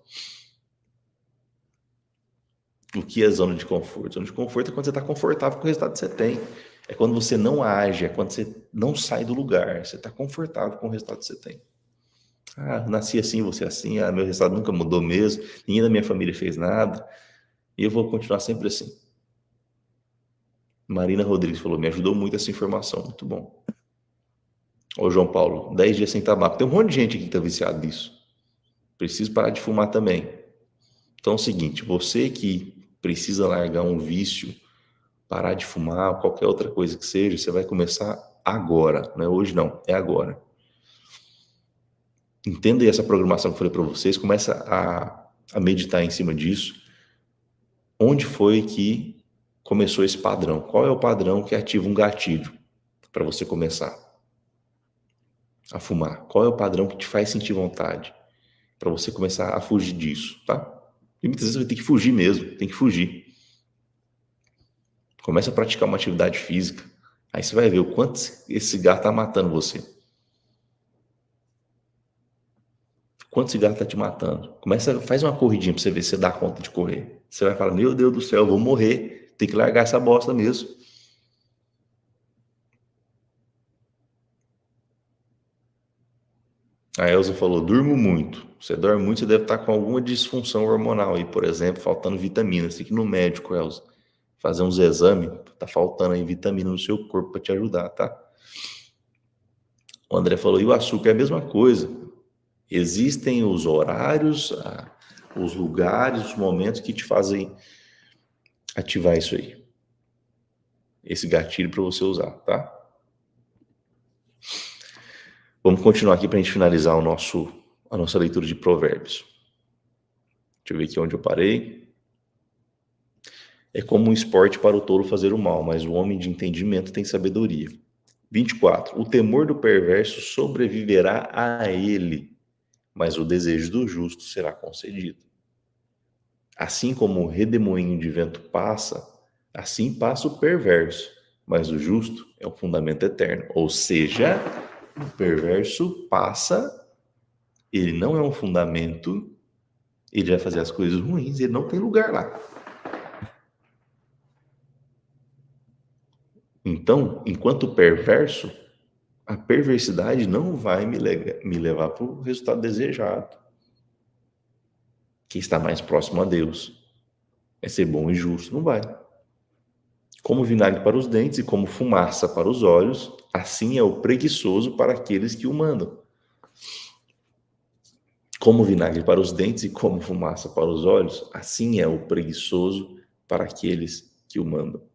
Speaker 1: O que é zona de conforto? Zona de conforto é quando você está confortável com o resultado que você tem. É quando você não age, é quando você não sai do lugar. Você está confortável com o resultado que você tem. Ah, nasci assim, você assim. Ah, meu resultado nunca mudou mesmo. Ninguém da minha família fez nada. E eu vou continuar sempre assim. Marina Rodrigues falou, me ajudou muito essa informação. Muito bom. Ô, João Paulo, 10 dias sem tabaco. Tem um monte de gente aqui que está viciado nisso. Preciso parar de fumar também. Então é o seguinte, você que precisa largar um vício, parar de fumar, qualquer outra coisa que seja, você vai começar agora, não é hoje não, é agora. Entenda essa programação que eu falei para vocês, começa a meditar em cima disso. Onde foi que começou esse padrão? Qual é o padrão que ativa um gatilho para você começar a fumar? Qual é o padrão que te faz sentir vontade para você começar a fugir disso, tá? E muitas vezes você vai ter que fugir mesmo, tem que fugir. Começa a praticar uma atividade física. Aí você vai ver o quanto esse cigarro está matando você. Quanto cigarro está te matando. Faz uma corridinha para você ver se você dá conta de correr. Você vai falar, meu Deus do céu, eu vou morrer. Tem que largar essa bosta mesmo. A Elza falou, durmo muito. Você dorme muito, você deve estar com alguma disfunção hormonal aí, por exemplo, faltando vitaminas. Tem que ir no médico, Elza. Fazer uns exames, tá faltando aí vitamina no seu corpo para te ajudar, tá? O André falou, e o açúcar é a mesma coisa. Existem os horários, os lugares, os momentos que te fazem ativar isso aí. Esse gatilho para você usar, tá? Vamos continuar aqui para a gente finalizar a nossa leitura de Provérbios. Deixa eu ver aqui onde eu parei. É como um esporte para o tolo fazer o mal, mas o homem de entendimento tem sabedoria. 24. O temor do perverso sobreviverá a ele, mas o desejo do justo será concedido. Assim como o redemoinho de vento passa, assim passa o perverso, mas o justo é o fundamento eterno. Ou seja, o perverso passa, ele não é um fundamento, ele vai fazer as coisas ruins, ele não tem lugar lá. Então, enquanto perverso, a perversidade não vai me levar para o resultado desejado, que está mais próximo a Deus. É ser bom e justo, não vai. Como vinagre para os dentes e como fumaça para os olhos, assim é o preguiçoso para aqueles que o mandam. Como vinagre para os dentes e como fumaça para os olhos, assim é o preguiçoso para aqueles que o mandam.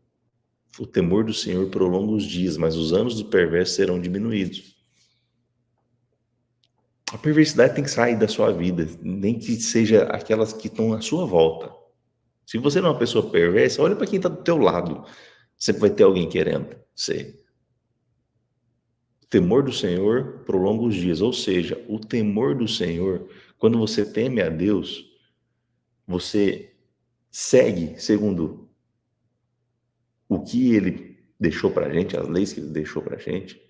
Speaker 1: O temor do Senhor prolonga os dias, mas os anos do perverso serão diminuídos. A perversidade tem que sair da sua vida, nem que seja aquelas que estão à sua volta. Se você não é uma pessoa perversa, olha para quem está do teu lado. Sempre vai ter alguém querendo ser. O temor do Senhor prolonga os dias, ou seja, o temor do Senhor, quando você teme a Deus, você segue segundo o que Ele deixou para a gente, as leis que Ele deixou para a gente,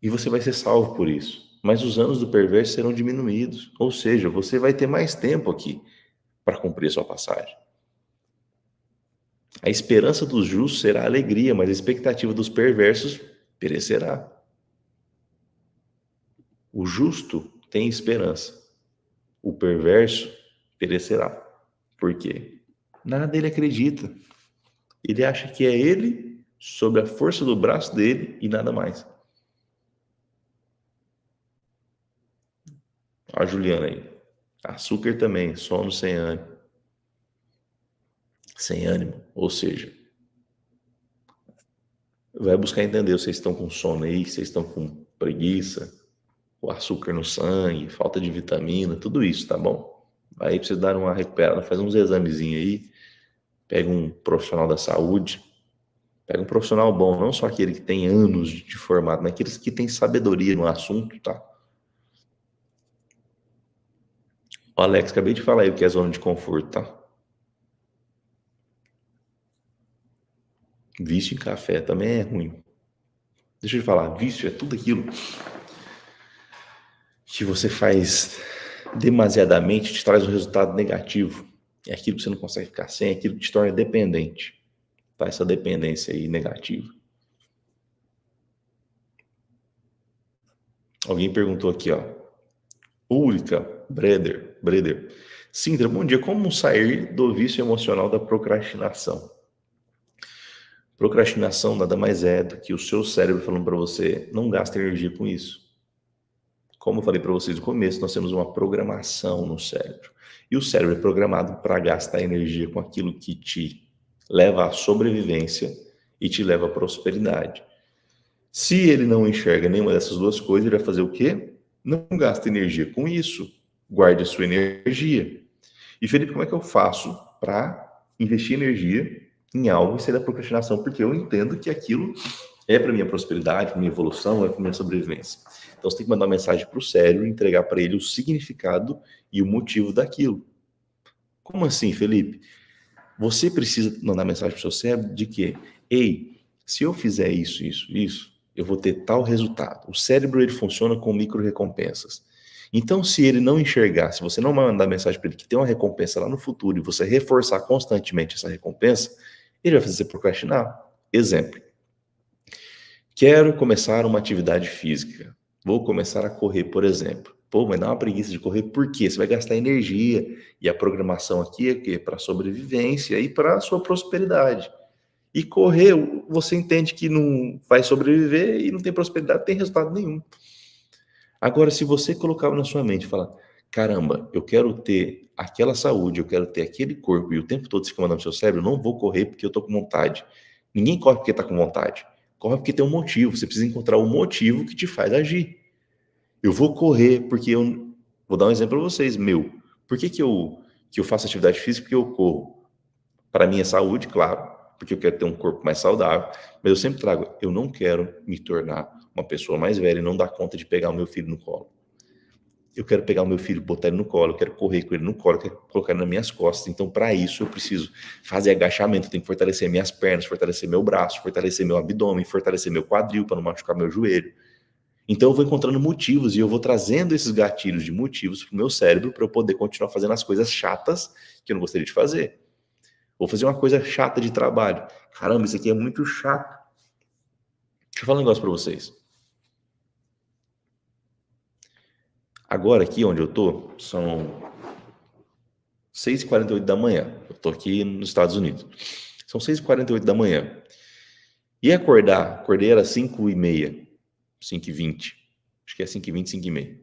Speaker 1: e você vai ser salvo por isso. Mas os anos do perverso serão diminuídos, ou seja, você vai ter mais tempo aqui para cumprir a sua passagem. A esperança dos justos será alegria, mas a expectativa dos perversos perecerá. O justo tem esperança, o perverso perecerá. Por quê? Nada ele acredita. Ele acha que é ele, sob a força do braço dele e nada mais. A Juliana aí. Açúcar também, sono sem ânimo. Sem ânimo, ou seja, vai buscar entender, vocês estão com sono aí, vocês estão com preguiça, o açúcar no sangue, falta de vitamina, tudo isso, tá bom? Aí pra vocês darem uma recuperada, faz uns examezinhos aí, pega um profissional da saúde, pega um profissional bom, não só aquele que tem anos de formado, mas aqueles que têm sabedoria no assunto, tá? Ó, Alex, acabei de falar aí o que é zona de conforto, tá? Vício em café também é ruim. Deixa eu te falar, vício é tudo aquilo que você faz demasiadamente, te traz um resultado negativo. É aquilo que você não consegue ficar sem, é aquilo que te torna dependente. Tá? Essa dependência aí negativa. Alguém perguntou aqui, ó. Ulrika Breder. Sintra, bom dia. Como sair do vício emocional da procrastinação? Procrastinação nada mais é do que o seu cérebro falando para você, não gasta energia com isso. Como eu falei para vocês no começo, nós temos uma programação no cérebro. E o cérebro é programado para gastar energia com aquilo que te leva à sobrevivência e te leva à prosperidade. Se ele não enxerga nenhuma dessas duas coisas, ele vai fazer o quê? Não gasta energia com isso. Guarde a sua energia. E Felipe, como é que eu faço para investir energia em algo e sair da procrastinação? Porque eu entendo que aquilo é para minha prosperidade, para minha evolução, é para minha sobrevivência. Então você tem que mandar uma mensagem para o cérebro, entregar para ele o significado e o motivo daquilo. Como assim, Felipe? Você precisa mandar mensagem para o seu cérebro de que, ei, se eu fizer isso, eu vou ter tal resultado. O cérebro ele funciona com micro-recompensas. Então, se ele não enxergar, se você não mandar mensagem para ele que tem uma recompensa lá no futuro e você reforçar constantemente essa recompensa, ele vai fazer você procrastinar. Exemplo. Quero começar uma atividade física. Vou começar a correr, por exemplo. Pô, mas dá uma preguiça de correr, por quê? Você vai gastar energia. E a programação aqui é o quê? Para sobrevivência e para a sua prosperidade. E correr, você entende que não vai sobreviver e não tem prosperidade, não tem resultado nenhum. Agora, se você colocar na sua mente e falar, caramba, eu quero ter aquela saúde, eu quero ter aquele corpo, e o tempo todo você fica mandando pro seu cérebro, eu não vou correr porque eu tô com vontade. Ninguém corre porque tá com vontade. Corre porque tem um motivo. Você precisa encontrar o motivo que te faz agir. Eu vou correr porque eu... Vou dar um exemplo para vocês, meu. Por que eu faço atividade física? Porque eu corro. Para minha saúde, claro. Porque eu quero ter um corpo mais saudável. Mas eu sempre trago, eu não quero me tornar uma pessoa mais velha e não dar conta de pegar o meu filho no colo. Eu quero pegar o meu filho, botar ele no colo, eu quero correr com ele no colo, eu quero colocar ele nas minhas costas. Então, para isso, eu preciso fazer agachamento, eu tenho que fortalecer minhas pernas, fortalecer meu braço, fortalecer meu abdômen, fortalecer meu quadril para não machucar meu joelho. Então, eu vou encontrando motivos e eu vou trazendo esses gatilhos de motivos para o meu cérebro para eu poder continuar fazendo as coisas chatas que eu não gostaria de fazer. Vou fazer uma coisa chata de trabalho. Caramba, isso aqui é muito chato. Deixa eu falar um negócio para vocês. Agora aqui onde eu tô, são 6h48 da manhã. Eu tô aqui nos Estados Unidos. São 6h48 da manhã. E acordei era 5h30, 5h20. Acho que é 5h20, 5h30.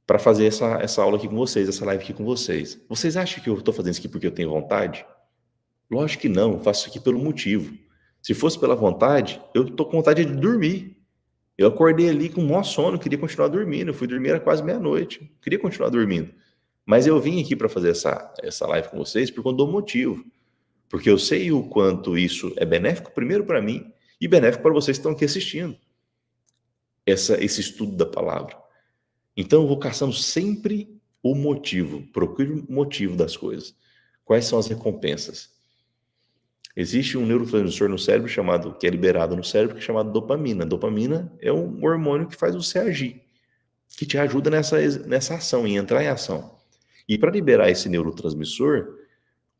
Speaker 1: Para fazer essa aula aqui com vocês, essa live aqui com vocês. Vocês acham que eu tô fazendo isso aqui porque eu tenho vontade? Lógico que não, eu faço isso aqui pelo motivo. Se fosse pela vontade, eu tô com vontade de dormir. Eu acordei ali com o maior sono, queria continuar dormindo. Eu fui dormir, era quase meia-noite. Queria continuar dormindo. Mas eu vim aqui para fazer essa live com vocês por conta do motivo. Porque eu sei o quanto isso é benéfico, primeiro para mim, e benéfico para vocês que estão aqui assistindo esse estudo da palavra. Então eu vou caçando sempre o motivo, procure o motivo das coisas. Quais são as recompensas? Existe um neurotransmissor no cérebro que é liberado no cérebro, que é chamado dopamina. Dopamina é um hormônio que faz você agir, que te ajuda nessa ação, em entrar em ação. E para liberar esse neurotransmissor,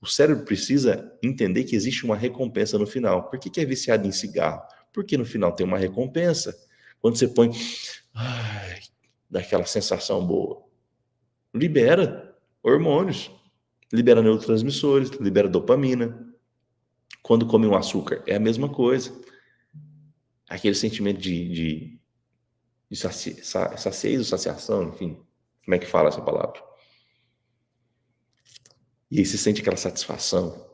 Speaker 1: o cérebro precisa entender que existe uma recompensa no final. Por que é viciado em cigarro? Porque no final tem uma recompensa. Quando você põe, ai, dá aquela sensação boa. Libera hormônios, libera neurotransmissores, libera dopamina. Quando come um açúcar, é a mesma coisa. Aquele sentimento de saciez, saciação, enfim, como é que fala essa palavra? E aí você sente aquela satisfação.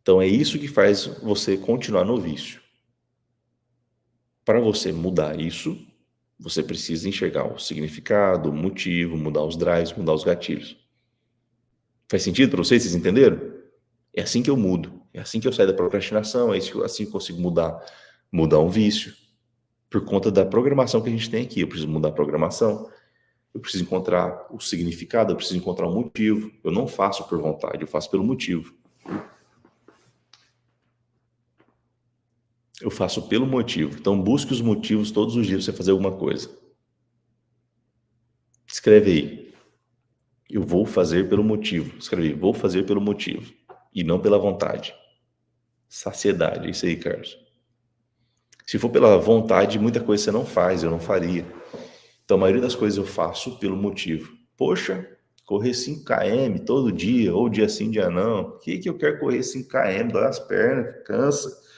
Speaker 1: Então é isso que faz você continuar no vício. Para você mudar isso, você precisa enxergar o significado, o motivo, mudar os drives, mudar os gatilhos. Faz sentido para vocês? Vocês entenderam? É assim que eu mudo. É assim que eu saio da procrastinação. É assim que eu consigo mudar um vício. Por conta da programação que a gente tem aqui. Eu preciso mudar a programação. Eu preciso encontrar o significado. Eu preciso encontrar o motivo. Eu não faço por vontade. Eu faço pelo motivo. Eu faço pelo motivo. Então, busque os motivos todos os dias para você fazer alguma coisa. Escreve aí. Eu vou fazer pelo motivo. Escreve aí. Vou fazer pelo motivo. E não pela vontade. Saciedade. É isso aí, Carlos. Se for pela vontade, muita coisa você não faz. Eu não faria. Então, a maioria das coisas eu faço pelo motivo. Poxa, correr 5 km todo dia, ou dia sim, dia não. Por que eu quero correr 5 km? Dói as pernas, cansa.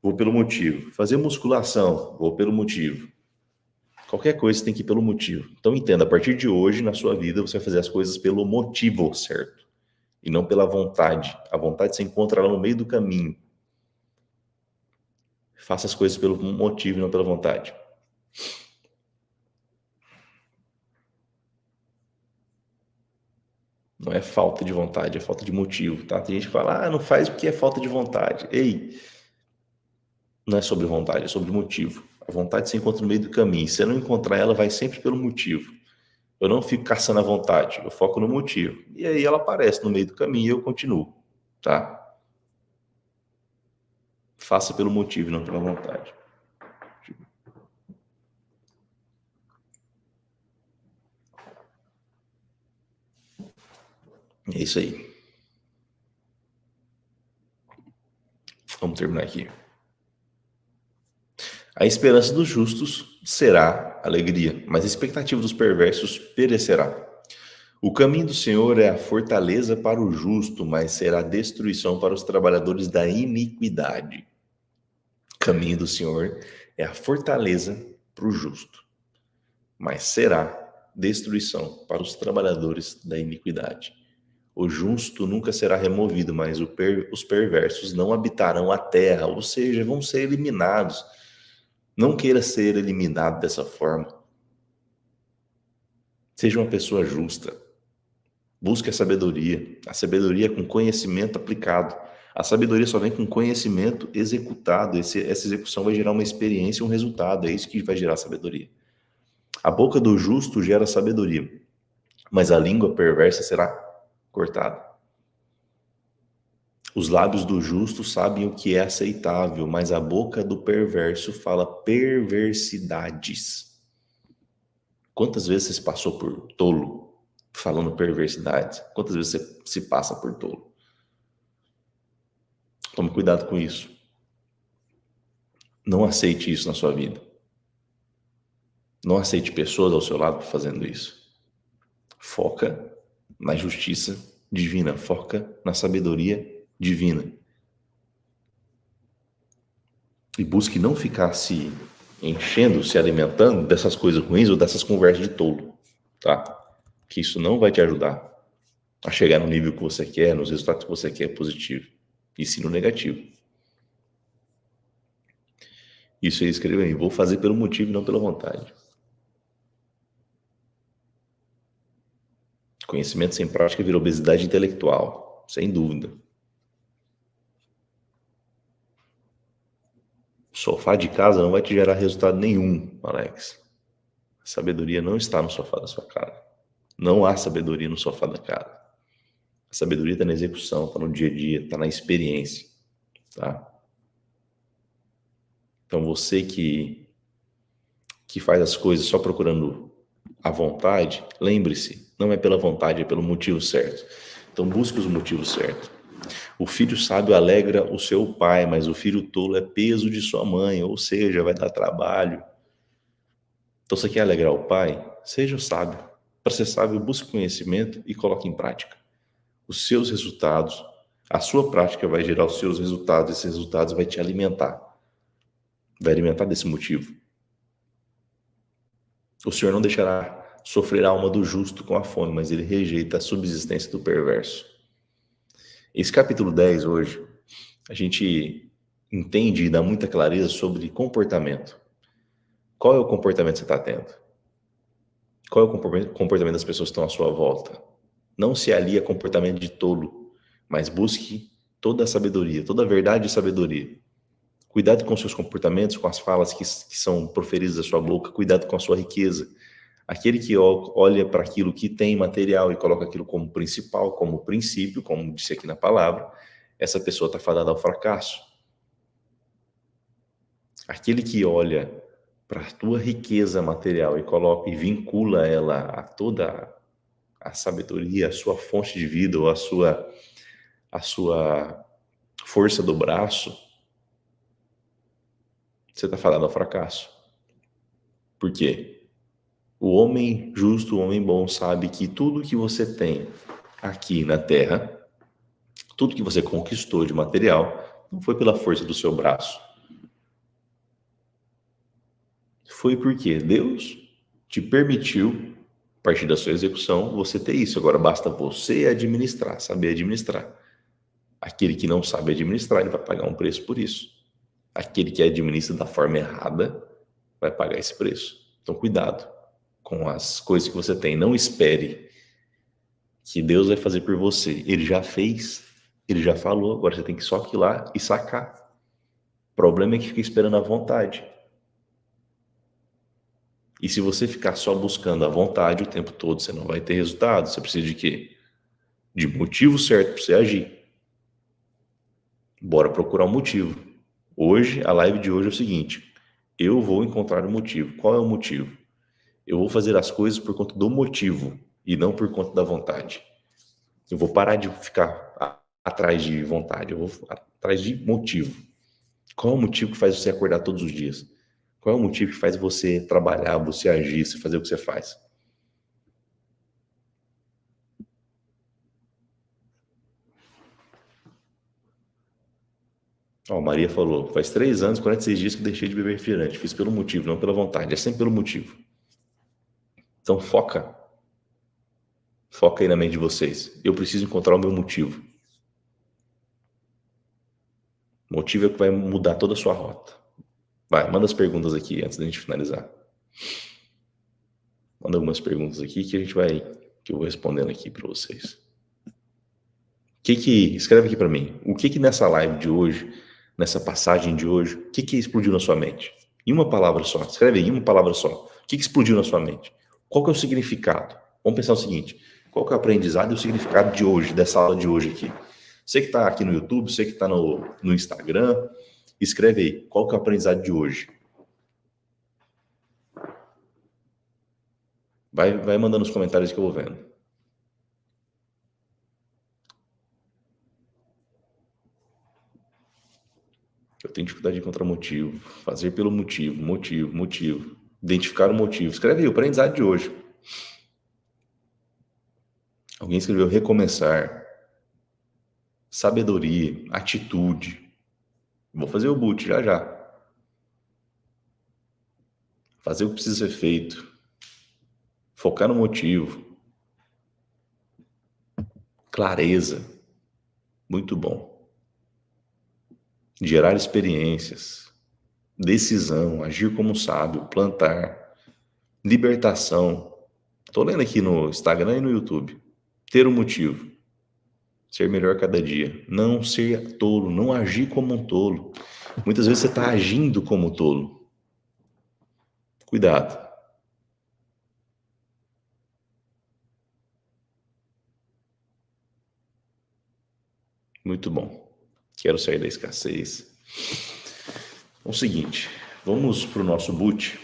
Speaker 1: Vou pelo motivo. Fazer musculação, vou pelo motivo. Qualquer coisa tem que ir pelo motivo. Então entenda, a partir de hoje, na sua vida, você vai fazer as coisas pelo motivo, certo? E não pela vontade. A vontade você encontra lá no meio do caminho. Faça as coisas pelo motivo e não pela vontade. Não é falta de vontade, é falta de motivo, tá? Tem gente que fala, não faz porque é falta de vontade. Ei, não é sobre vontade, é sobre motivo. A vontade você encontra no meio do caminho. Se você não encontrar ela, vai sempre pelo motivo. Eu não fico caçando a vontade, eu foco no motivo. E aí ela aparece no meio do caminho e eu continuo, tá? Faça pelo motivo, não pela vontade. É isso aí. Vamos terminar aqui. A esperança dos justos será alegria, mas a expectativa dos perversos perecerá. O caminho do Senhor é a fortaleza para o justo, mas será destruição para os trabalhadores da iniquidade. O caminho do Senhor é a fortaleza para o justo, mas será destruição para os trabalhadores da iniquidade. O justo nunca será removido, mas os perversos não habitarão a terra, ou seja, vão ser eliminados. Não queira ser eliminado dessa forma. Seja uma pessoa justa. Busque a sabedoria com conhecimento aplicado. A sabedoria só vem com conhecimento executado. Essa execução vai gerar uma experiência e um resultado. É isso que vai gerar sabedoria. A boca do justo gera sabedoria, mas a língua perversa será cortada. Os lábios do justo sabem o que é aceitável, mas a boca do perverso fala perversidades. Quantas vezes você passou por tolo falando perversidades? Quantas vezes você se passa por tolo? Tome cuidado com isso. Não aceite isso na sua vida. Não aceite pessoas ao seu lado fazendo isso. Foca na justiça divina. Foca na sabedoria divina. E busque não ficar se enchendo, se alimentando dessas coisas ruins ou dessas conversas de tolo, tá? Que isso não vai te ajudar a chegar no nível que você quer, nos resultados que você quer positivo, e sim no negativo. Isso aí, escreva aí. Vou fazer pelo motivo e não pela vontade. Conhecimento sem prática vira obesidade intelectual, sem dúvida. Sofá de casa não vai te gerar resultado nenhum, Alex. A sabedoria não está no sofá da sua casa. Não há sabedoria no sofá da casa. A sabedoria está na execução, está no dia a dia, está na experiência, tá? Então você que faz as coisas só procurando a vontade, lembre-se, não é pela vontade, é pelo motivo certo. Então busque os motivos certos. O filho sábio alegra o seu pai, mas o filho tolo é peso de sua mãe, ou seja, vai dar trabalho. Então você quer alegrar o pai? Seja sábio. Para ser sábio, busque conhecimento e coloque em prática. Os seus resultados, a sua prática vai gerar os seus resultados, esses resultados vai te alimentar. Vai alimentar desse motivo. O Senhor não deixará sofrer a alma do justo com a fome, mas ele rejeita a subsistência do perverso. Esse capítulo 10 hoje, a gente entende e dá muita clareza sobre comportamento. Qual é o comportamento que você está tendo? Qual é o comportamento das pessoas que estão à sua volta? Não se alie a comportamento de tolo, mas busque toda a sabedoria, toda a verdade e sabedoria. Cuidado com seus comportamentos, com as falas que são proferidas da sua boca, cuidado com a sua riqueza. Aquele que olha para aquilo que tem material e coloca aquilo como principal, como princípio, como disse aqui na palavra, essa pessoa está fadada ao fracasso. Aquele que olha para a tua riqueza material e coloca e vincula ela a toda a sabedoria, a sua fonte de vida ou a sua força do braço, você está fadado ao fracasso. Por quê? O homem justo, o homem bom sabe que tudo que você tem aqui na terra, tudo que você conquistou de material, não foi pela força do seu braço. Foi porque Deus te permitiu, a partir da sua execução, você ter isso. Agora basta você administrar, saber administrar. Aquele que não sabe administrar, ele vai pagar um preço por isso. Aquele que administra da forma errada vai pagar esse preço. Então cuidado com as coisas que você tem. Não espere que Deus vai fazer por você. Ele já fez, ele já falou, agora você tem que só ir lá e sacar. O problema é que fica esperando a vontade. E se você ficar só buscando a vontade o tempo todo, você não vai ter resultado. Você precisa de quê? De motivo certo para você agir. Bora procurar um motivo. Hoje, a live de hoje é o seguinte: eu vou encontrar um motivo. Qual é o motivo? Eu vou fazer as coisas por conta do motivo e não por conta da vontade. Eu vou parar de ficar atrás de vontade, eu vou atrás de motivo. Qual é o motivo que faz você acordar todos os dias? Qual é o motivo que faz você trabalhar, você agir, você fazer o que você faz? Ó, Maria falou, faz 3 anos, 46 dias que deixei de beber refrigerante. Fiz pelo motivo, não pela vontade. É sempre pelo motivo. Então foca. Foca aí na mente de vocês. Eu preciso encontrar o meu motivo. O motivo é o que vai mudar toda a sua rota. Vai, manda as perguntas aqui antes da gente finalizar. Manda algumas perguntas aqui que que eu vou respondendo aqui para vocês. Escreve aqui para mim. O que nessa live de hoje, nessa passagem de hoje, o que explodiu na sua mente? Em uma palavra só. Escreve aí, em uma palavra só. O que explodiu na sua mente? Qual que é o significado? Vamos pensar o seguinte: qual que é o aprendizado e o significado de hoje, dessa aula de hoje aqui? Você que está aqui no YouTube, você que está no Instagram, escreve aí, qual que é o aprendizado de hoje? Vai mandando nos comentários que eu vou vendo. Eu tenho dificuldade de encontrar motivo. Fazer pelo motivo. Identificar o motivo. Escreve aí, o aprendizado de hoje. Alguém escreveu recomeçar. Sabedoria, atitude. Vou fazer o boot já já. Fazer o que precisa ser feito. Focar no motivo. Clareza. Muito bom. Gerar experiências. Decisão, agir como sábio, plantar. Libertação. Estou lendo aqui no Instagram e no YouTube. Ter um motivo. Ser melhor cada dia. Não ser tolo, não agir como um tolo. Muitas vezes você está agindo como tolo. Cuidado. Muito bom. Quero sair da escassez. É o seguinte, vamos para o nosso boot.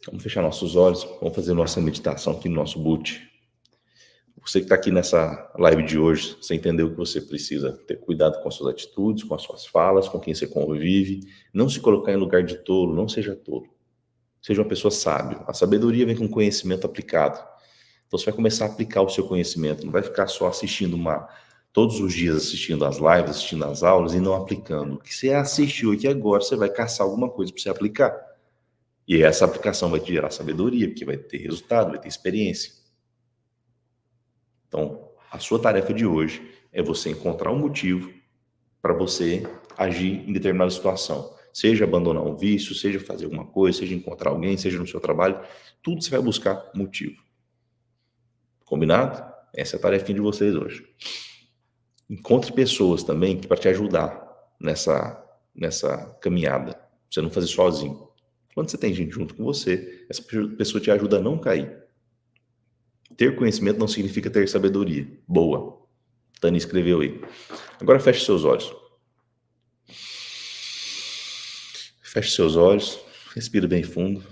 Speaker 1: Vamos fechar nossos olhos, vamos fazer nossa meditação aqui no nosso boot. Você que está aqui nessa live de hoje, você entendeu que você precisa ter cuidado com as suas atitudes, com as suas falas, com quem você convive, não se colocar em lugar de tolo, não seja tolo. Seja uma pessoa sábia. A sabedoria vem com conhecimento aplicado. Então você vai começar a aplicar o seu conhecimento, não vai ficar só assistindo todos os dias assistindo as lives, assistindo as aulas e não aplicando. O que você assistiu aqui agora, você vai caçar alguma coisa para você aplicar. E essa aplicação vai te gerar sabedoria, porque vai ter resultado, vai ter experiência. Então, a sua tarefa de hoje é você encontrar um motivo para você agir em determinada situação. Seja abandonar um vício, seja fazer alguma coisa, seja encontrar alguém, seja no seu trabalho, tudo você vai buscar motivo. Combinado? Essa é a tarefa de vocês hoje. Encontre pessoas também para te ajudar nessa caminhada. Pra você não fazer sozinho. Quando você tem gente junto com você, essa pessoa te ajuda a não cair. Ter conhecimento não significa ter sabedoria. Boa. Tani escreveu aí. Agora feche seus olhos. Feche seus olhos. Respira bem fundo.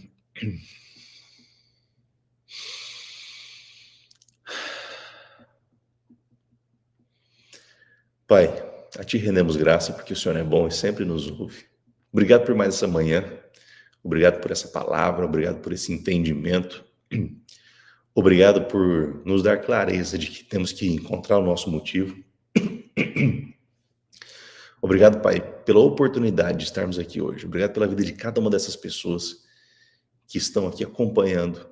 Speaker 1: Pai, a Ti rendemos graça porque o Senhor é bom e sempre nos ouve. Obrigado por mais essa manhã. Obrigado por essa palavra. Obrigado por esse entendimento. Obrigado por nos dar clareza de que temos que encontrar o nosso motivo. Obrigado, Pai, pela oportunidade de estarmos aqui hoje. Obrigado pela vida de cada uma dessas pessoas que estão aqui acompanhando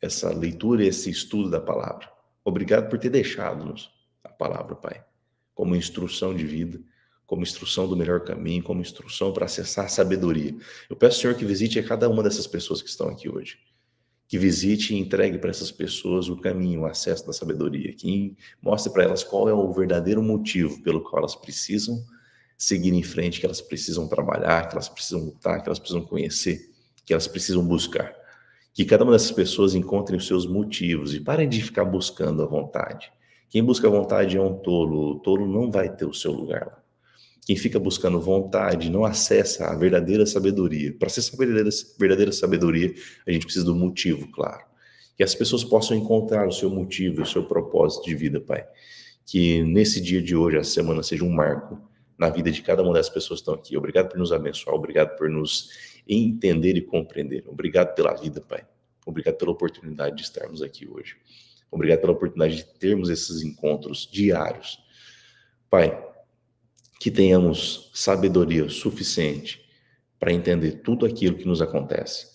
Speaker 1: essa leitura e esse estudo da palavra. Obrigado por ter deixado-nos a palavra, Pai, como instrução de vida, como instrução do melhor caminho, como instrução para acessar a sabedoria. Eu peço, Senhor, que visite a cada uma dessas pessoas que estão aqui hoje. Que visite e entregue para essas pessoas o caminho, o acesso da sabedoria. Que mostre para elas qual é o verdadeiro motivo pelo qual elas precisam seguir em frente, que elas precisam trabalhar, que elas precisam lutar, que elas precisam conhecer, que elas precisam buscar. Que cada uma dessas pessoas encontrem os seus motivos e parem de ficar buscando a vontade. Quem busca a vontade é um tolo. O tolo não vai ter o seu lugar lá. Quem fica buscando vontade não acessa a verdadeira sabedoria. Para acessar a verdadeira sabedoria, a gente precisa do motivo, claro. Que as pessoas possam encontrar o seu motivo, o seu propósito de vida, Pai. Que nesse dia de hoje, a semana, seja um marco na vida de cada uma das pessoas que estão aqui. Obrigado por nos abençoar, obrigado por nos entender e compreender. Obrigado pela vida, Pai. Obrigado pela oportunidade de estarmos aqui hoje. Obrigado pela oportunidade de termos esses encontros diários. Pai, que tenhamos sabedoria suficiente para entender tudo aquilo que nos acontece.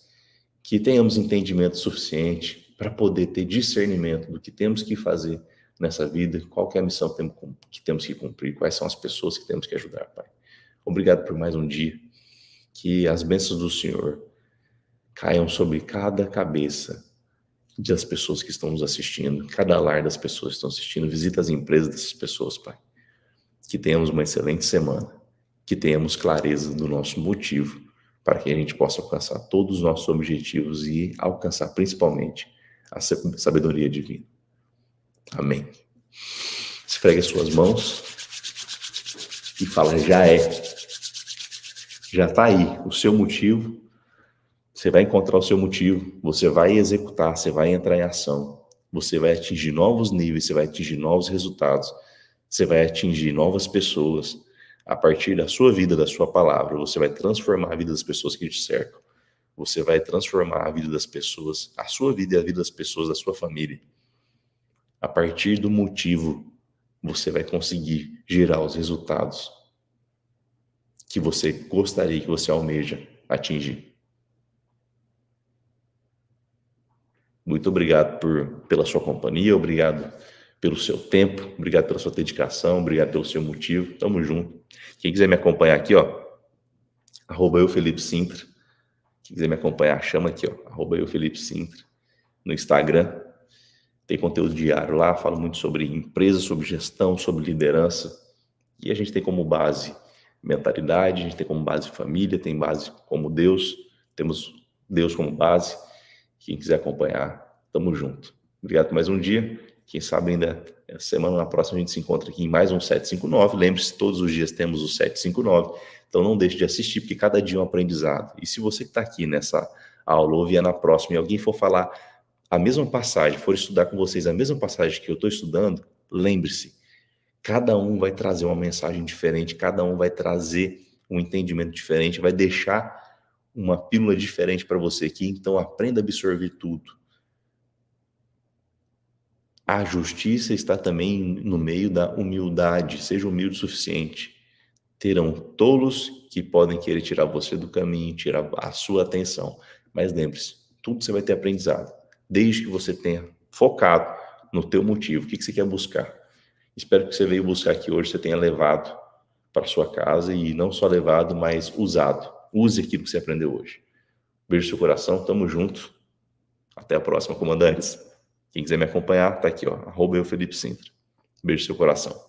Speaker 1: Que tenhamos entendimento suficiente para poder ter discernimento do que temos que fazer nessa vida, qual que é a missão que temos que cumprir, quais são as pessoas que temos que ajudar, Pai. Obrigado por mais um dia. Que as bênçãos do Senhor caiam sobre cada cabeça das pessoas que estão nos assistindo, cada lar das pessoas que estão assistindo. Visita as empresas dessas pessoas, Pai. Que tenhamos uma excelente semana, que tenhamos clareza do nosso motivo para que a gente possa alcançar todos os nossos objetivos e alcançar principalmente a sabedoria divina. Amém. Esfregue as suas mãos e fala, já é. Já está aí o seu motivo. Você vai encontrar o seu motivo, você vai executar, você vai entrar em ação, você vai atingir novos níveis, você vai atingir novos resultados. Você vai atingir novas pessoas a partir da sua vida, da sua palavra. Você vai transformar a vida das pessoas que te cercam. Você vai transformar a vida das pessoas, a sua vida e a vida das pessoas da sua família. A partir do motivo, você vai conseguir gerar os resultados que você gostaria, que você almeja atingir. Muito obrigado pela sua companhia, obrigado pelo seu tempo, obrigado pela sua dedicação, obrigado pelo seu motivo, tamo junto. Quem quiser me acompanhar aqui, ó, @euFelipeSintra. Quem quiser me acompanhar, chama aqui, ó, @euFelipeSintra, no Instagram. Tem conteúdo diário lá, falo muito sobre empresa, sobre gestão, sobre liderança. E a gente tem como base mentalidade, a gente tem como base família, tem base como Deus, temos Deus como base. Quem quiser acompanhar, tamo junto. Obrigado por mais um dia. Quem sabe ainda, semana na próxima, a gente se encontra aqui em mais um 759. Lembre-se, todos os dias temos o 759. Então não deixe de assistir, porque cada dia é um aprendizado. E se você que está aqui nessa aula ou vier na próxima e alguém for falar a mesma passagem, for estudar com vocês a mesma passagem que eu estou estudando, lembre-se, cada um vai trazer uma mensagem diferente, cada um vai trazer um entendimento diferente, vai deixar uma pílula diferente para você aqui. Então aprenda a absorver tudo. A justiça está também no meio da humildade. Seja humilde o suficiente. Terão tolos que podem querer tirar você do caminho, tirar a sua atenção. Mas lembre-se, tudo você vai ter aprendizado. Desde que você tenha focado no teu motivo. O que você quer buscar? Espero que você veio buscar aqui hoje, você tenha levado para sua casa e não só levado, mas usado. Use aquilo que você aprendeu hoje. Beijo no seu coração, tamo junto. Até a próxima, comandantes. Quem quiser me acompanhar, tá aqui, ó, @eu Felipe Sintra. Beijo no seu coração.